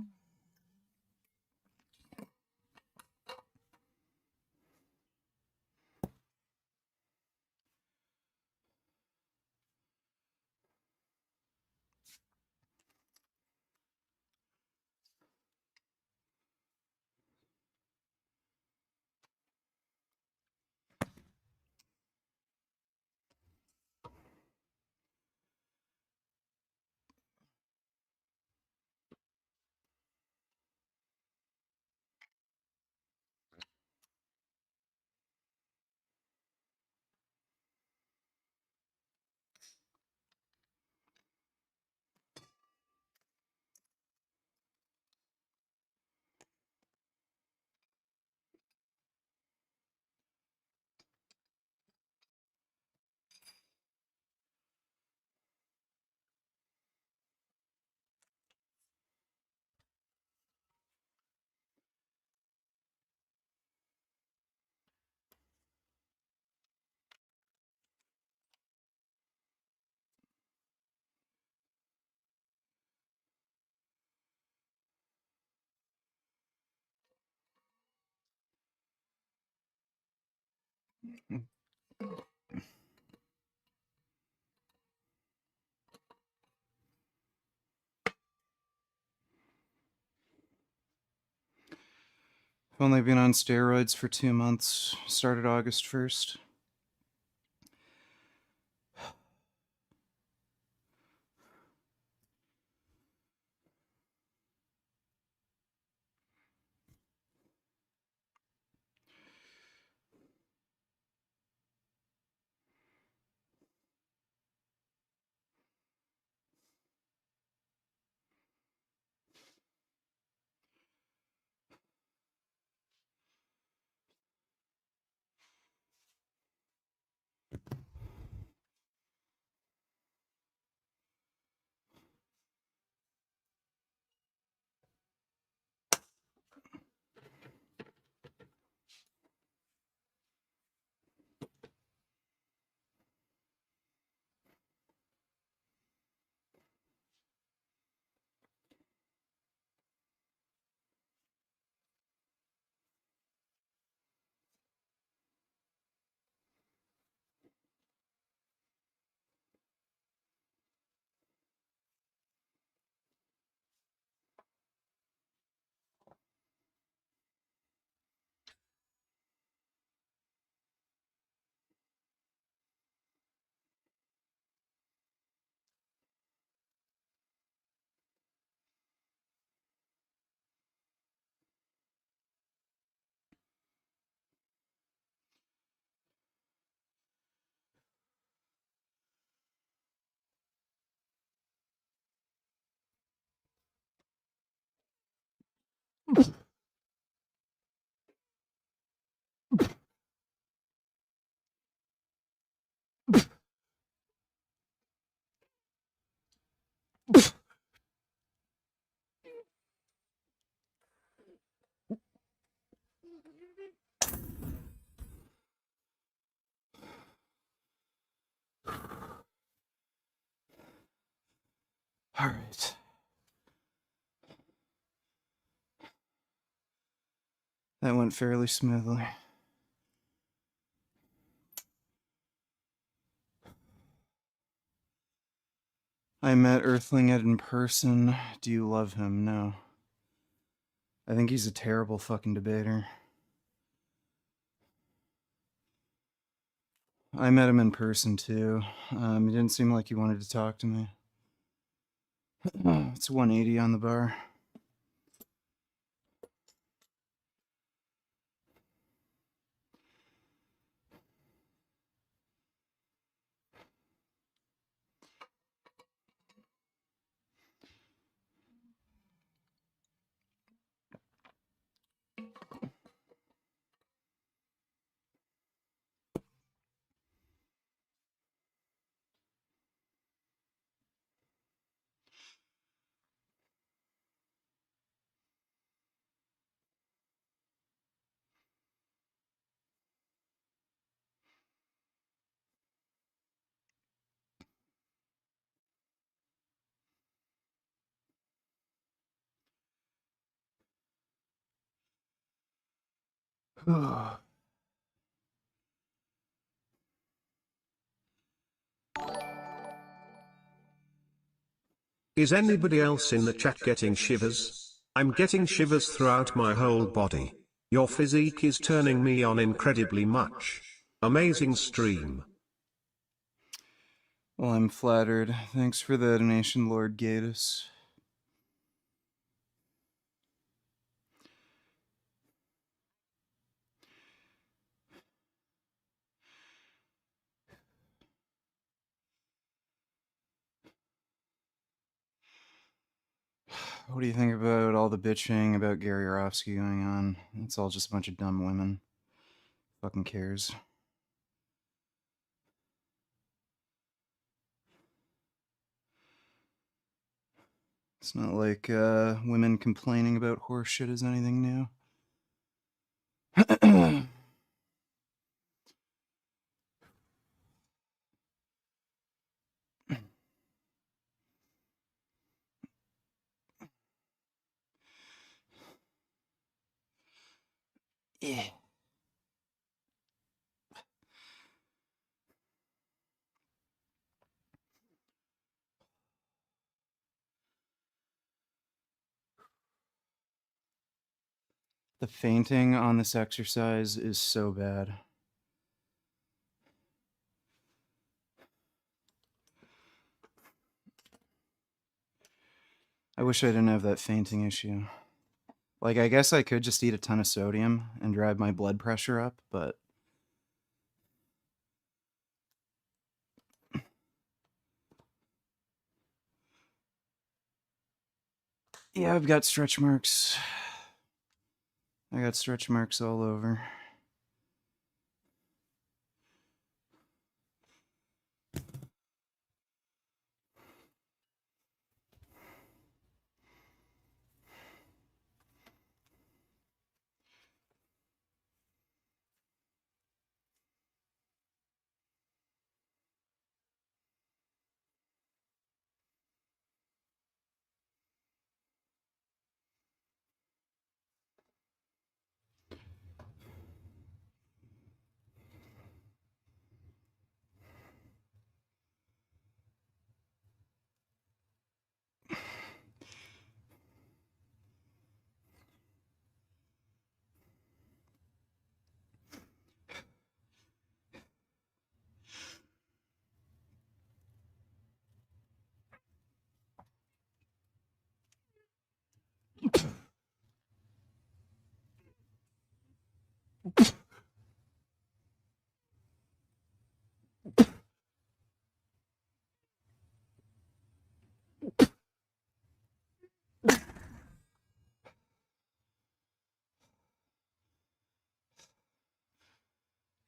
I've only been on steroids for 2 months. Started August 1st. All right. That went fairly smoothly. I met Earthling Ed in person. Do you love him? No. I think he's a terrible fucking debater. I met him in person too. He didn't seem like he wanted to talk to me. It's 180 on the bar. Is anybody else in the chat getting shivers? I'm getting shivers throughout my whole body. Your physique is turning me on incredibly much. Amazing stream. Well, I'm flattered. Thanks for the donation, Lord Gatus. What do you think about all the bitching about Gary Orofsky going on? It's all just a bunch of dumb women. Fucking cares. It's not like women complaining about horse shit is anything new. Yeah. The fainting on this exercise is so bad. I wish I didn't have that fainting issue. Like, I guess I could just eat a ton of sodium and drive my blood pressure up, but yeah, I've got stretch marks. I got stretch marks all over.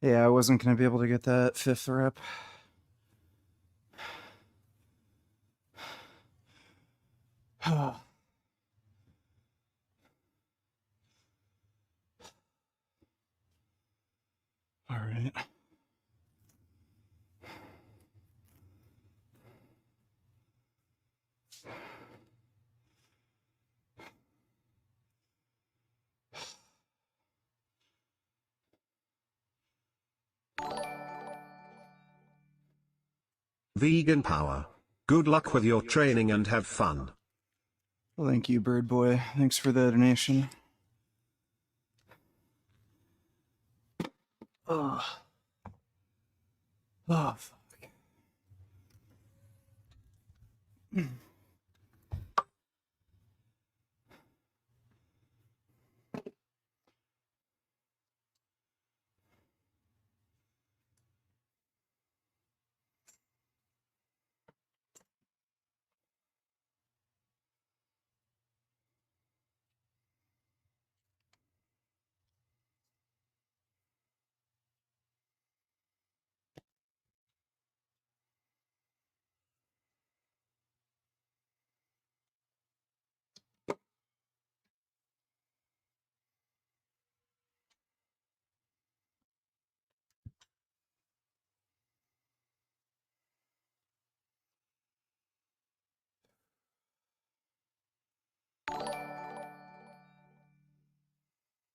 Yeah, I wasn't going to be able to get that fifth rep. All right. Vegan power. Good luck with your training and have fun. Well, thank you, Bird Boy. Thanks for the donation. Oh. Oh, fuck.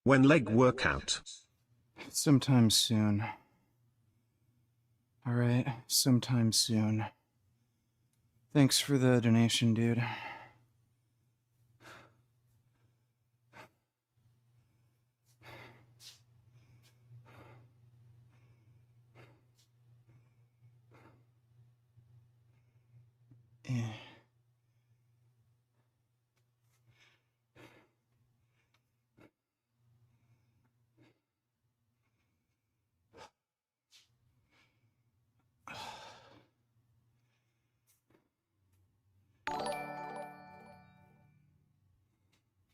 When leg workout. Sometime soon. Alright, sometime soon. Thanks for the donation, dude. Eh.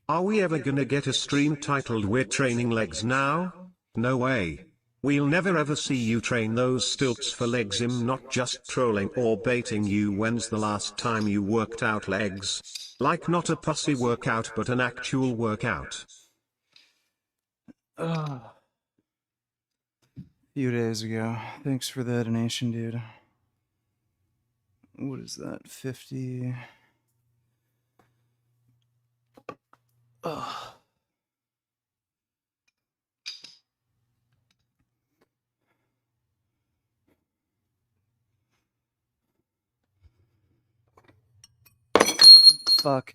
Are we ever gonna get a stream titled "We're Training Legs Now"? No way. We'll never ever see you train those stilts for legs. I'm not just trolling or baiting you. When's the last time you worked out legs? Like not a pussy workout but an actual workout. A few days ago. Thanks for the donation, dude. What is that? 50. Ugh. Fuck.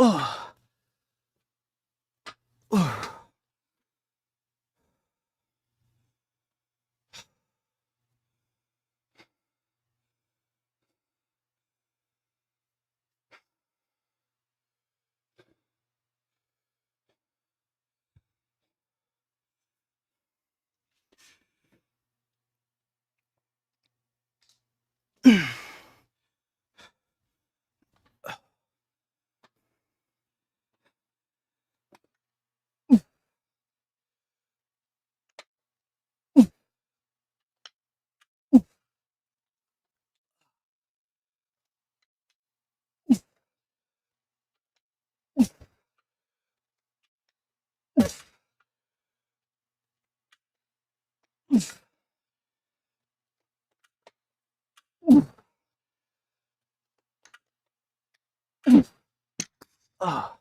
Oh. Oh. Oh.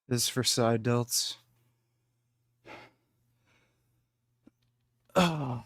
This is for side delts. Oh.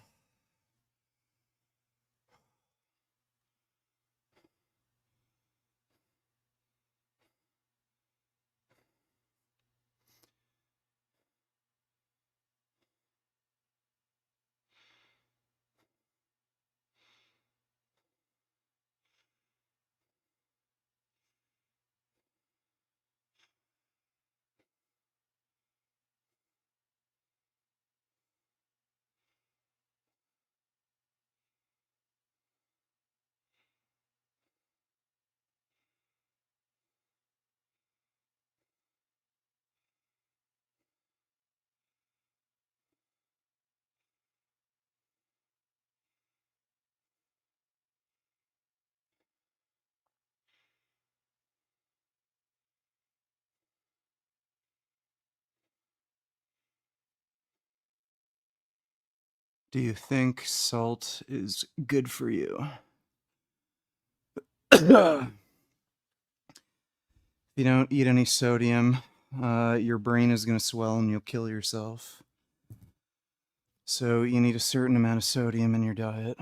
Do you think salt is good for you? If you don't eat any sodium, your brain is going to swell and you'll kill yourself. So you need a certain amount of sodium in your diet.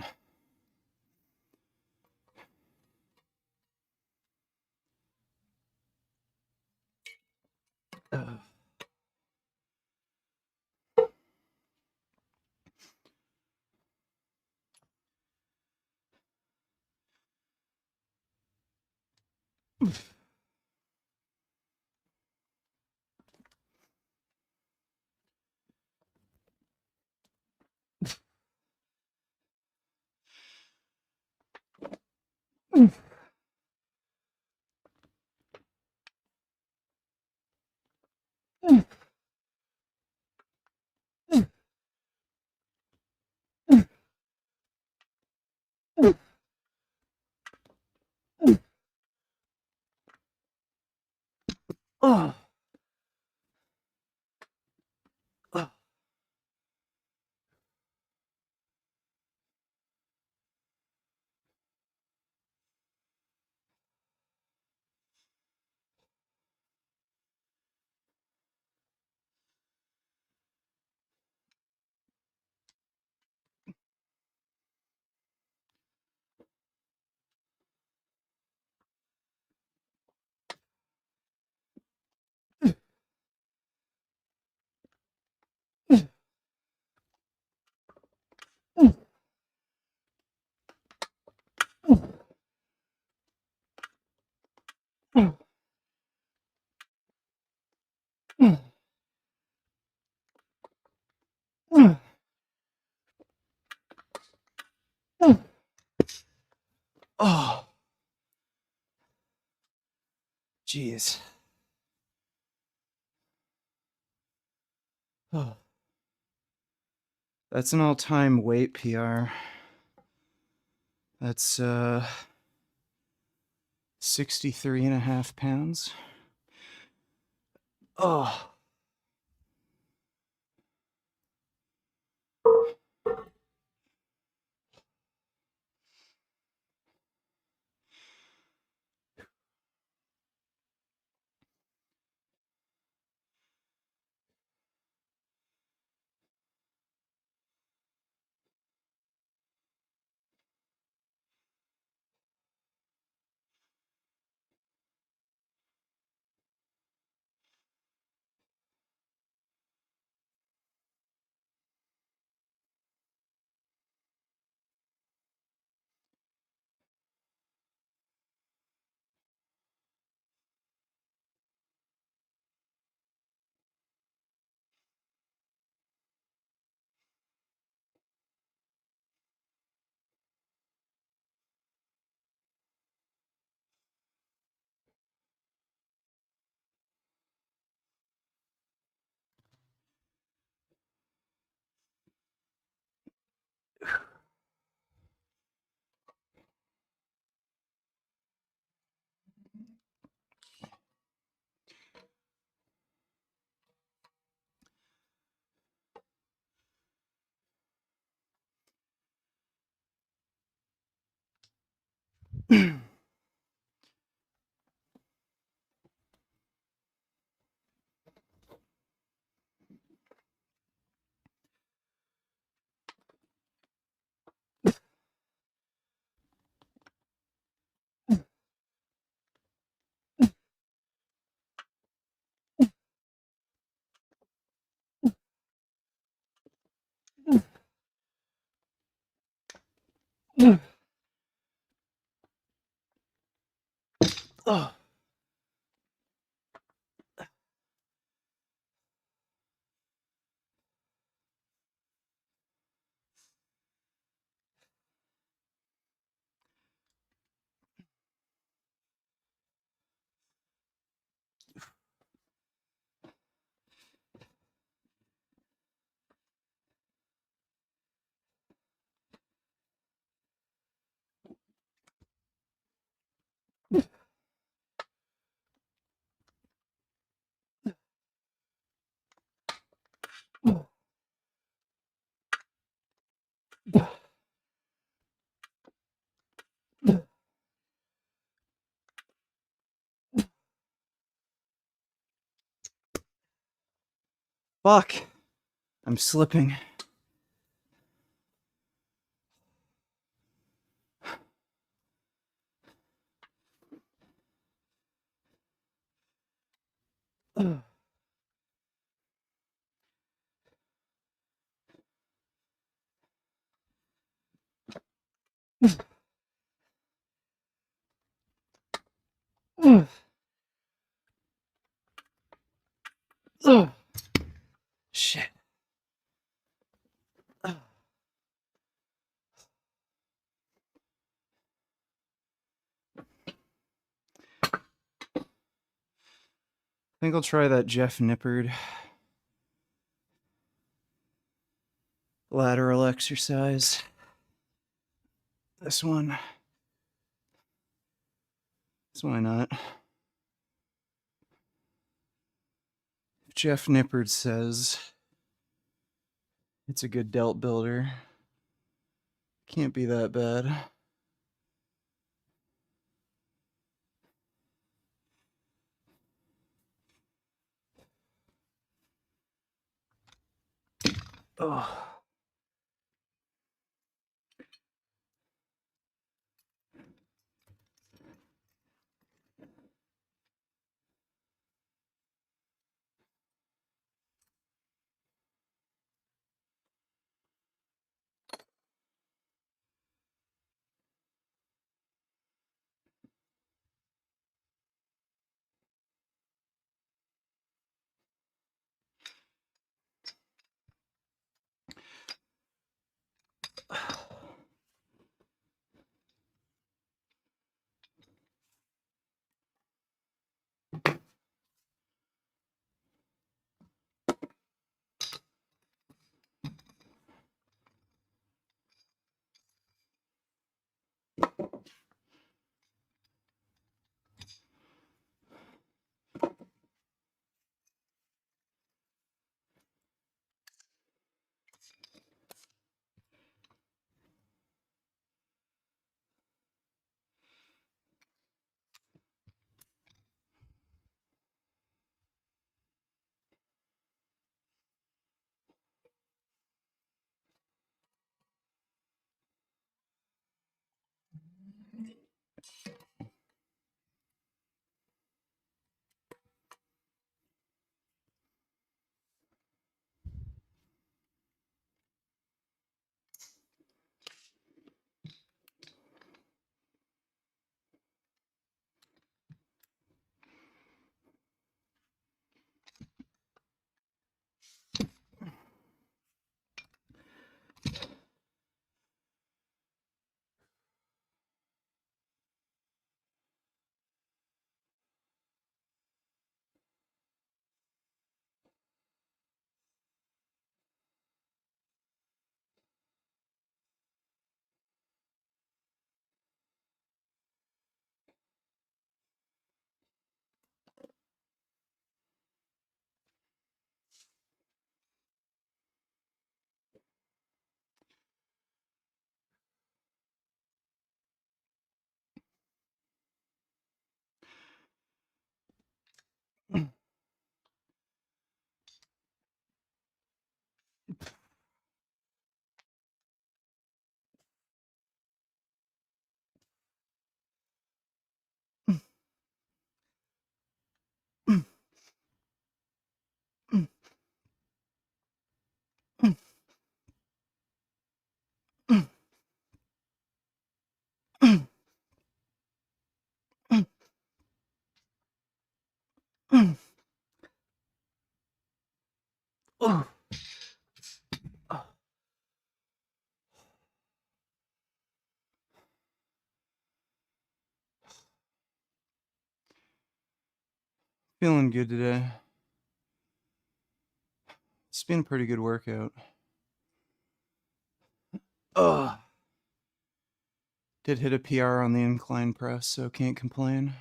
Oh. Oh. Oh, jeez. Oh. That's an all-time weight PR. That's 63.5 pounds. Oh. Oh. Fuck! I'm slipping. Ugh. Ugh. Ugh. Shit. Ugh. I think I'll try that Jeff Nippard lateral exercise. This one. So why not? If Jeff Nippard says it's a good delt builder, can't be that bad. Oh. Oh. Feeling good today. It's been a pretty good workout. Oh. Did hit a PR on the incline press, so can't complain.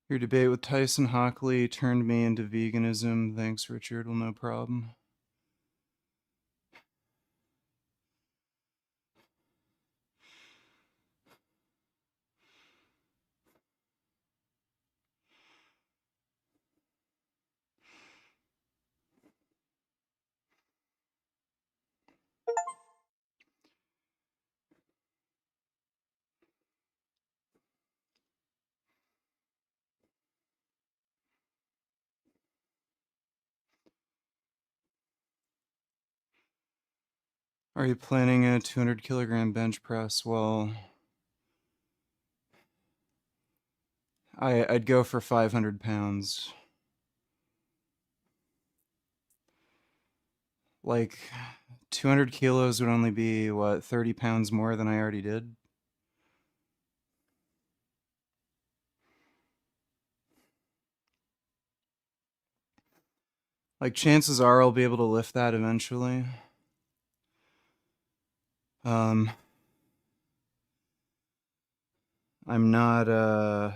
Your debate with Tyson Hockley turned me into veganism. Thanks, Richard. Well, no problem. Are you planning a 200 kilogram bench press? Well, I'd go for 500 pounds. Like, 200 kilos would only be, what, 30 pounds more than I already did? Like, chances are I'll be able to lift that eventually. I'm not, I'm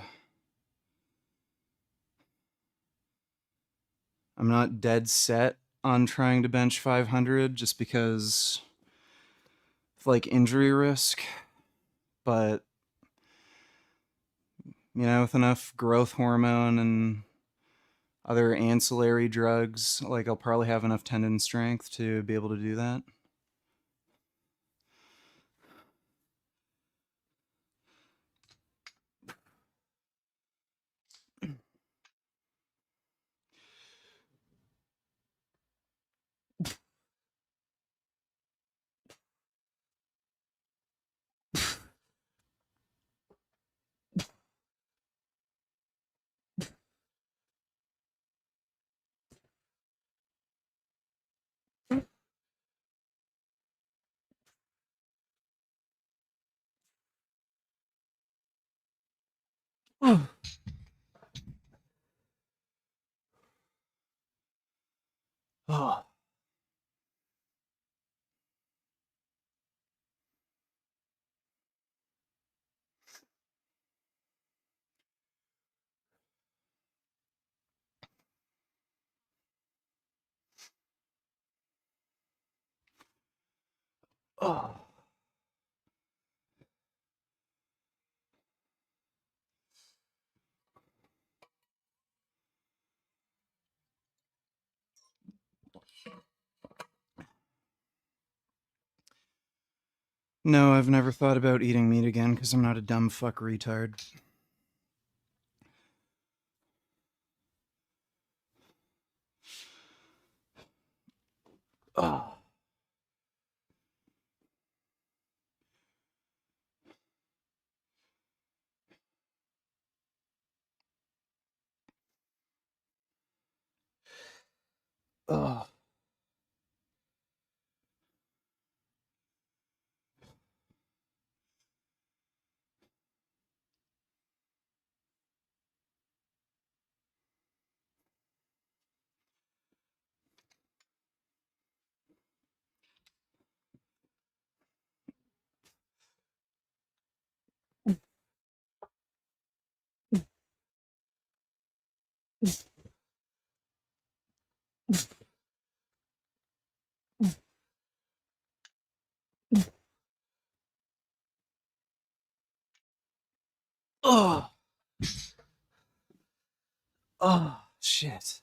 not dead set on trying to bench 500 just because of, like, injury risk. But, you know, with enough growth hormone and other ancillary drugs, like, I'll probably have enough tendon strength to be able to do that. Oh. Oh. Oh. No, I've never thought about eating meat again because I'm not a dumb fuck retard. Oh. Oh. Oh. Oh. Shit.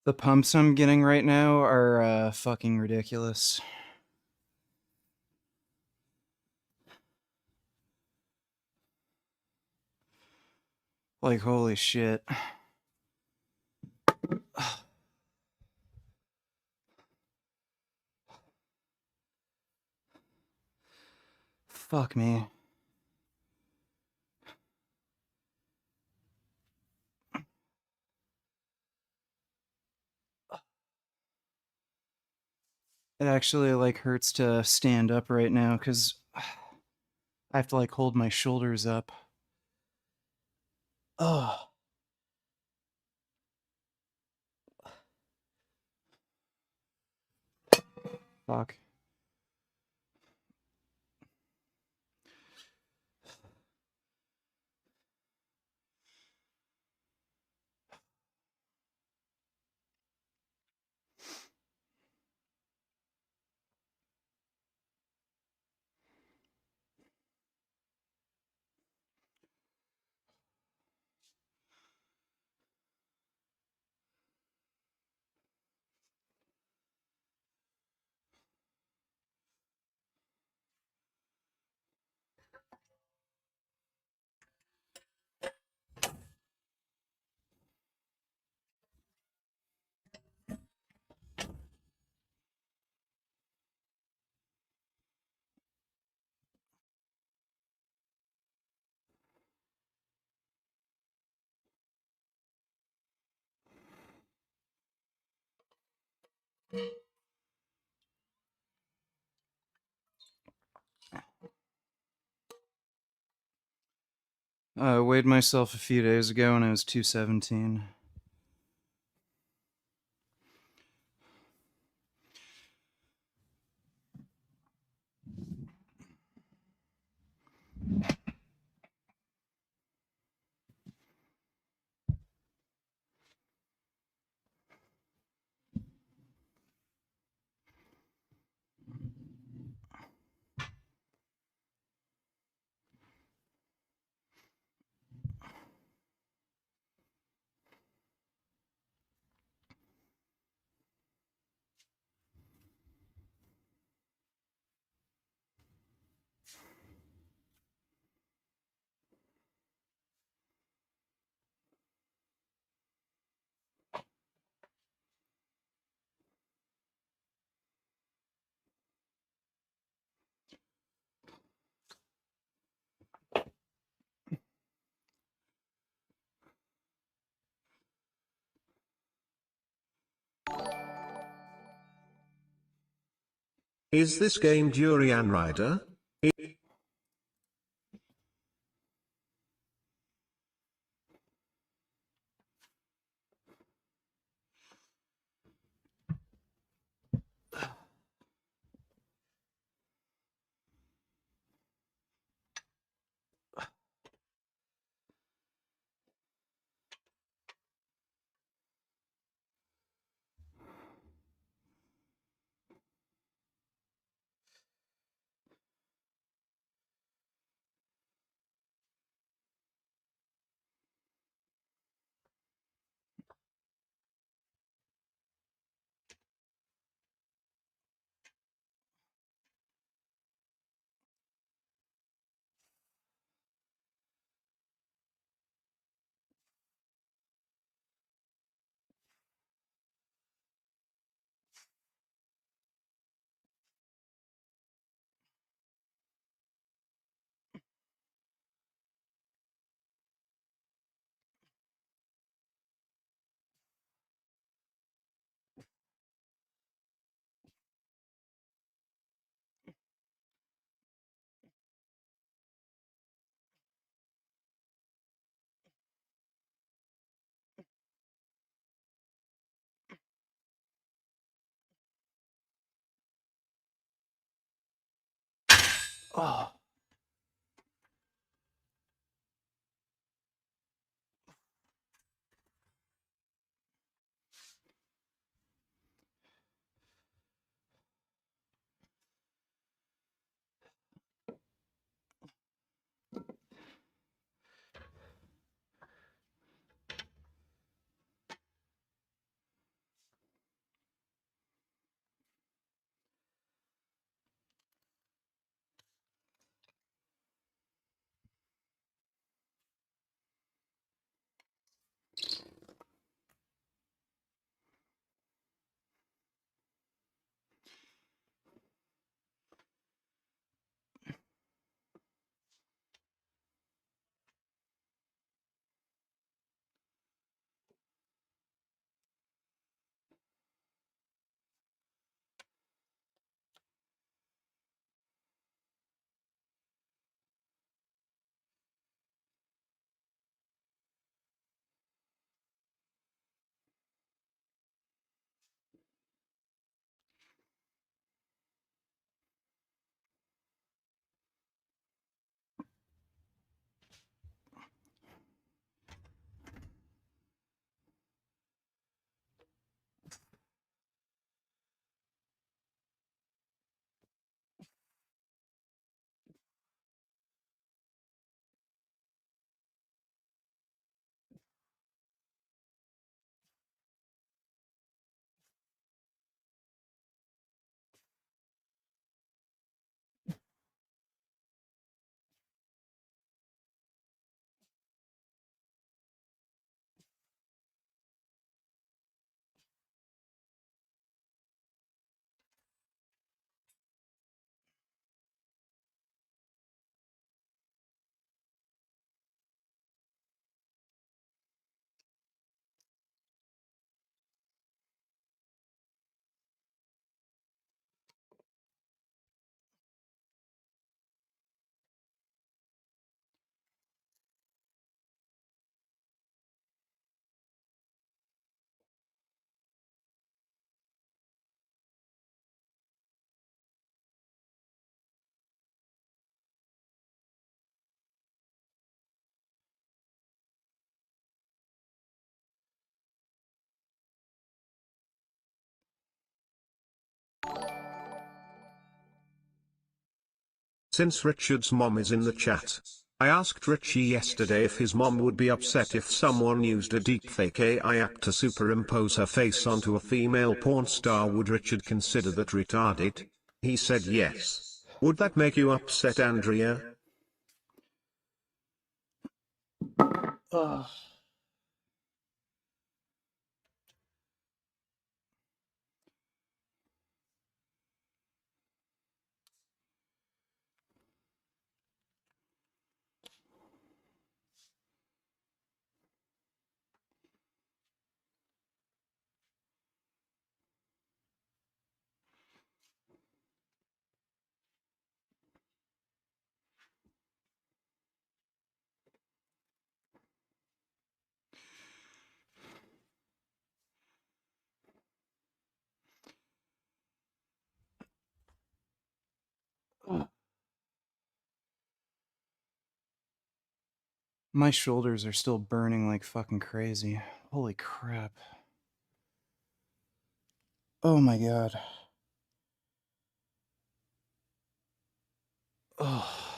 The pumps I'm getting right now are fucking ridiculous. Like, holy shit. Fuck me. It actually like hurts to stand up right now because I have to like hold my shoulders up. Oh, fuck. I weighed myself a few days ago and I was 217. Is this game Durian Rider? Oh. Since Richard's mom is in the chat, I asked Richie yesterday if his mom would be upset if someone used a deepfake AI app to superimpose her face onto a female porn star. Would Richard consider that retarded? He said yes. Would that make you upset, Andrea? Ugh. My shoulders are still burning like fucking crazy. Holy crap. Oh my god. Oh.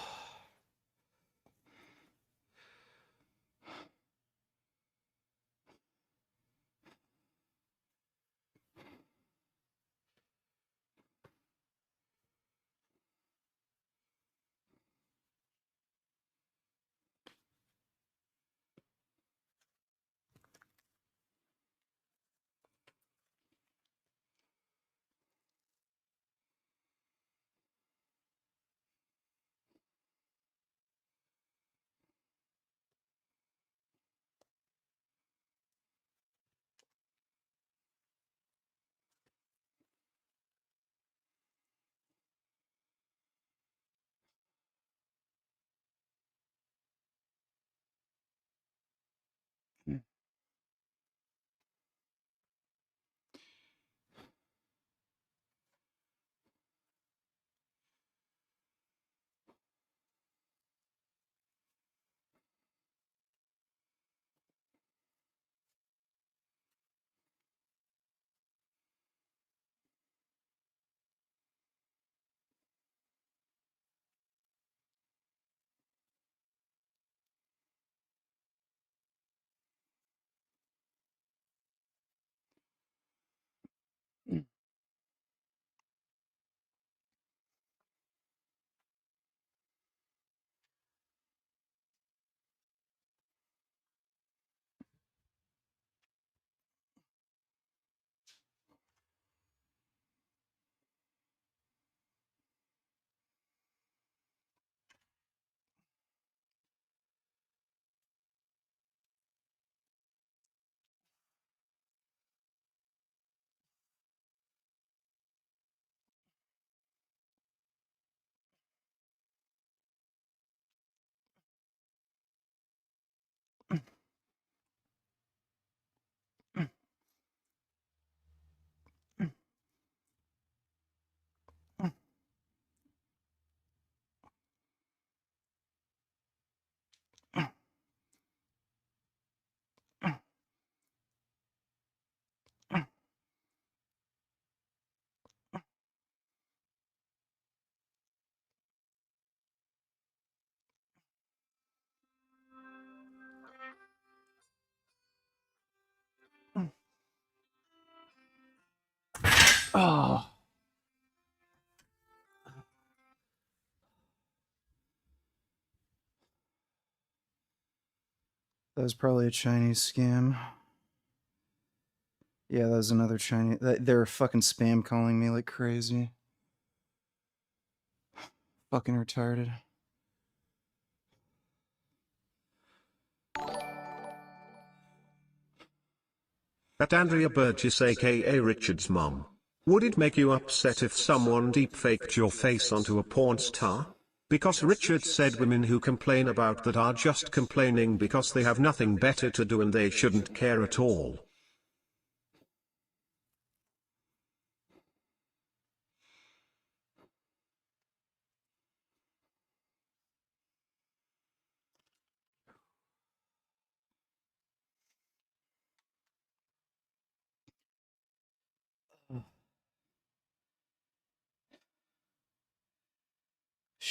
Oh. That was probably a Chinese scam. Yeah, that was another Chinese. They're fucking spam calling me like crazy. Fucking retarded. At Andrea Burgess aka Richard's mom. Would it make you upset if someone deepfaked your face onto a porn star? Because Richard said women who complain about that are just complaining because they have nothing better to do and they shouldn't care at all.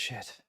shit.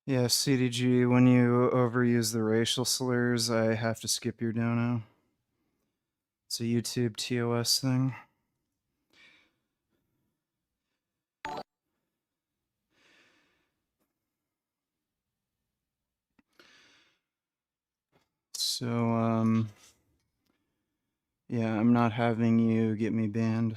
Yeah, CDG, when you overuse the racial slurs, I have to skip your dono. It's a YouTube TOS thing. So, yeah, I'm not having you get me banned.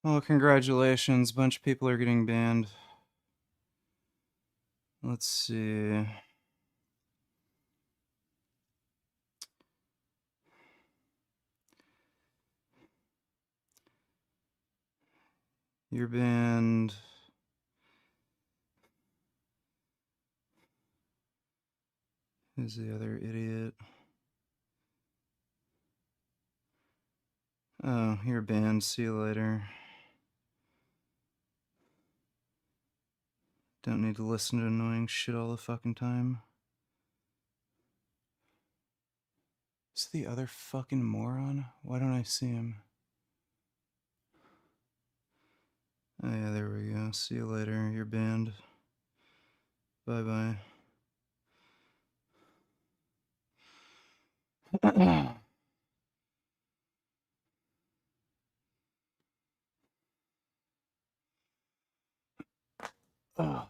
Well, congratulations. Bunch of people are getting banned. Let's see. You're banned. Who's the other idiot? Oh, you're banned. See you later. Don't need to listen to annoying shit all the fucking time. Is the other fucking moron? Why don't I see him? Oh yeah, there we go. See you later. You're banned. Bye bye. Oh.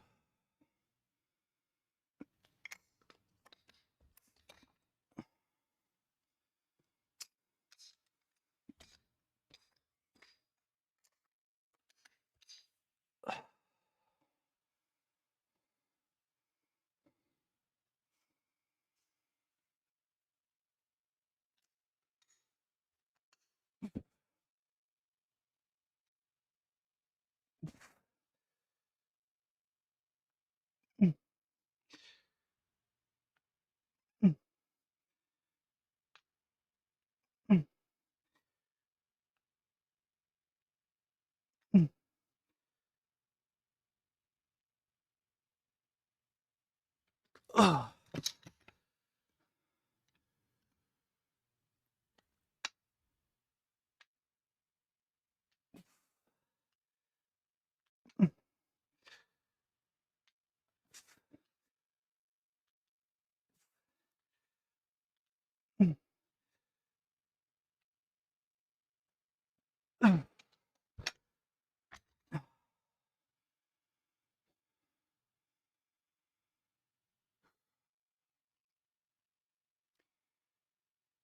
Oh.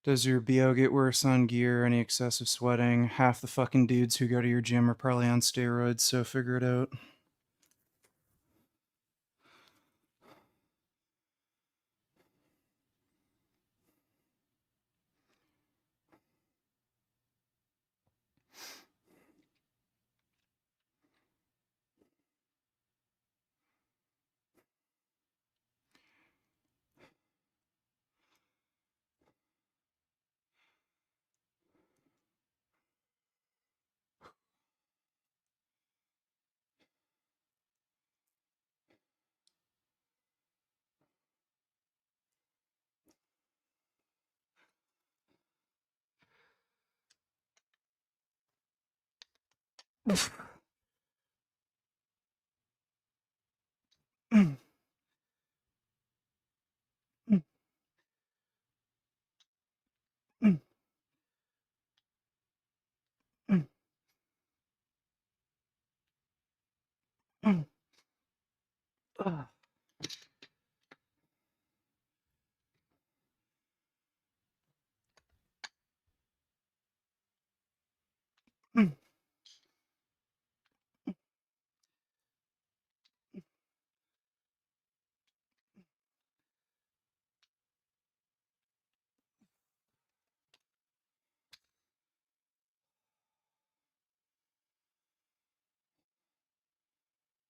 Does your BO get worse on gear? Any excessive sweating? Half the fucking dudes who go to your gym are probably on steroids, so figure it out.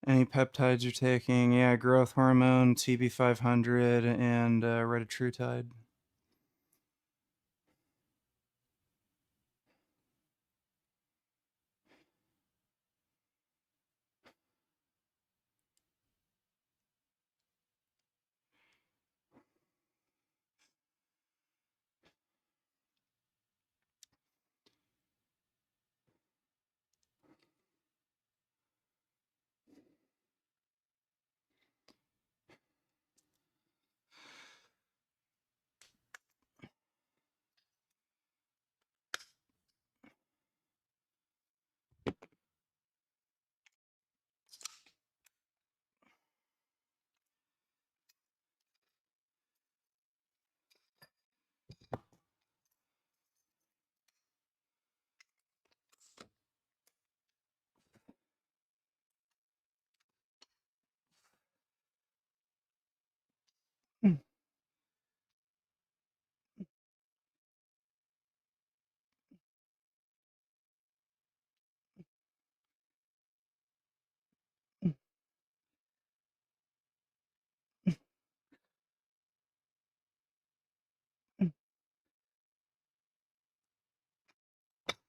Any peptides you're taking? Yeah, growth hormone, TB500, and retatrutide.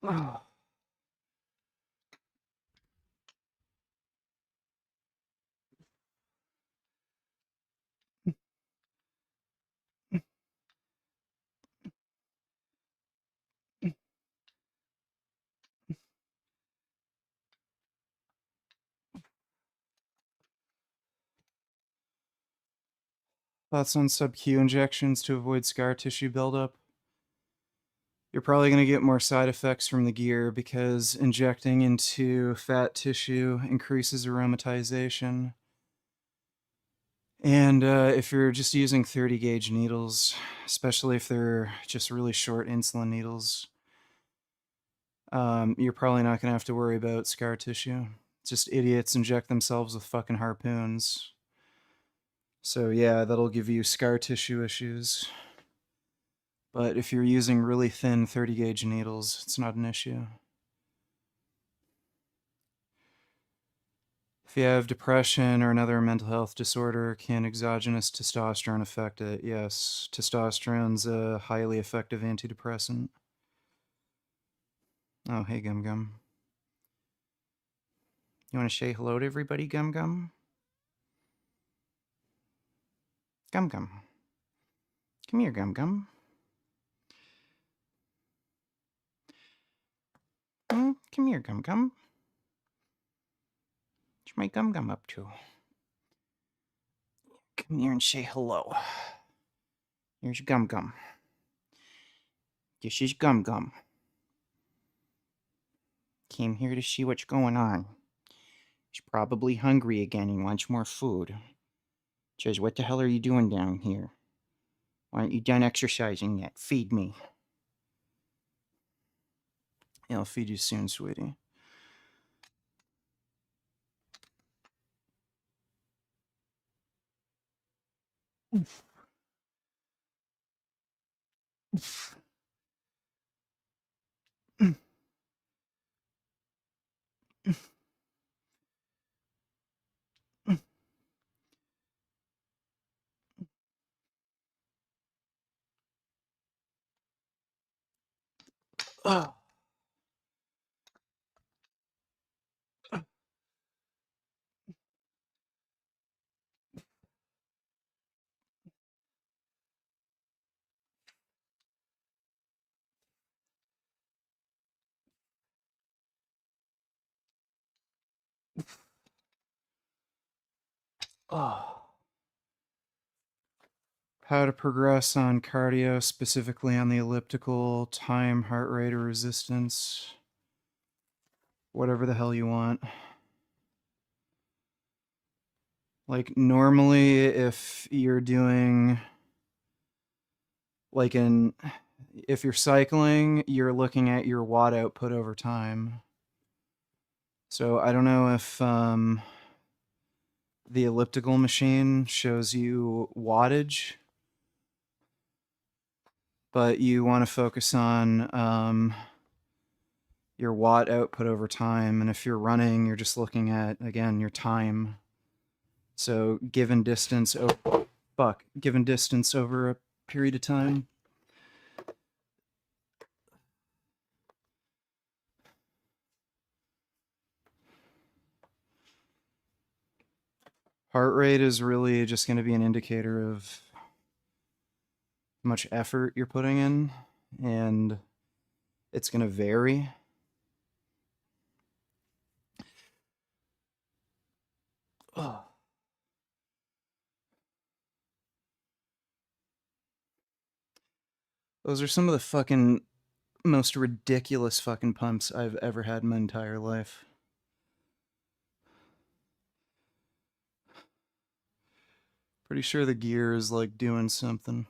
Oh. Thoughts on sub-Q injections to avoid scar tissue buildup? You're probably going to get more side effects from the gear because injecting into fat tissue increases aromatization. And if you're just using 30 gauge needles, especially if they're just really short insulin needles, you're probably not going to have to worry about scar tissue. Just idiots inject themselves with fucking harpoons. So yeah, that'll give you scar tissue issues. But if you're using really thin 30 gauge needles, it's not an issue. If you have depression or another mental health disorder, can exogenous testosterone affect it? Yes, testosterone's a highly effective antidepressant. Oh, hey, Gum Gum. You want to say hello to everybody, Gum Gum? Gum Gum. Come here, Gum Gum. Come here, Gum Gum. What's my Gum Gum up to? Come here and say hello. Here's Gum Gum. This is Gum Gum. Came here to see what's going on. He's probably hungry again and wants more food. Says, what the hell are you doing down here? Why aren't you done exercising yet? Feed me. Yeah, I'll feed you soon, sweetie. Oh. Oh. How to progress on cardio, specifically on the elliptical, time, heart rate, or resistance. Whatever the hell you want. Like, normally, if you're doing, like, if you're cycling, you're looking at your watt output over time. So I don't know if the elliptical machine shows you wattage, but you want to focus on your watt output over time. And if you're running, you're just looking at, again, your time. So given distance over a period of time. Heart rate is really just going to be an indicator of how much effort you're putting in, and it's going to vary. Oh. Those are some of the fucking most ridiculous fucking pumps I've ever had in my entire life. Pretty sure the gear is like doing something.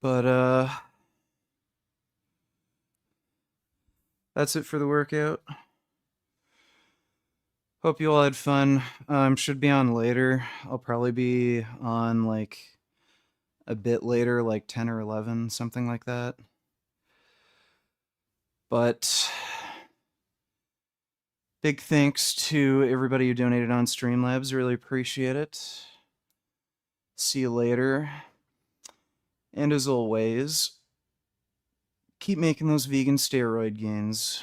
But that's it for the workout. Hope you all had fun. Should be on later. I'll probably be on like a bit later, like 10 or 11, something like that. But big thanks to everybody who donated on Streamlabs. Really appreciate it. See you later. And as always, keep making those vegan steroid gains.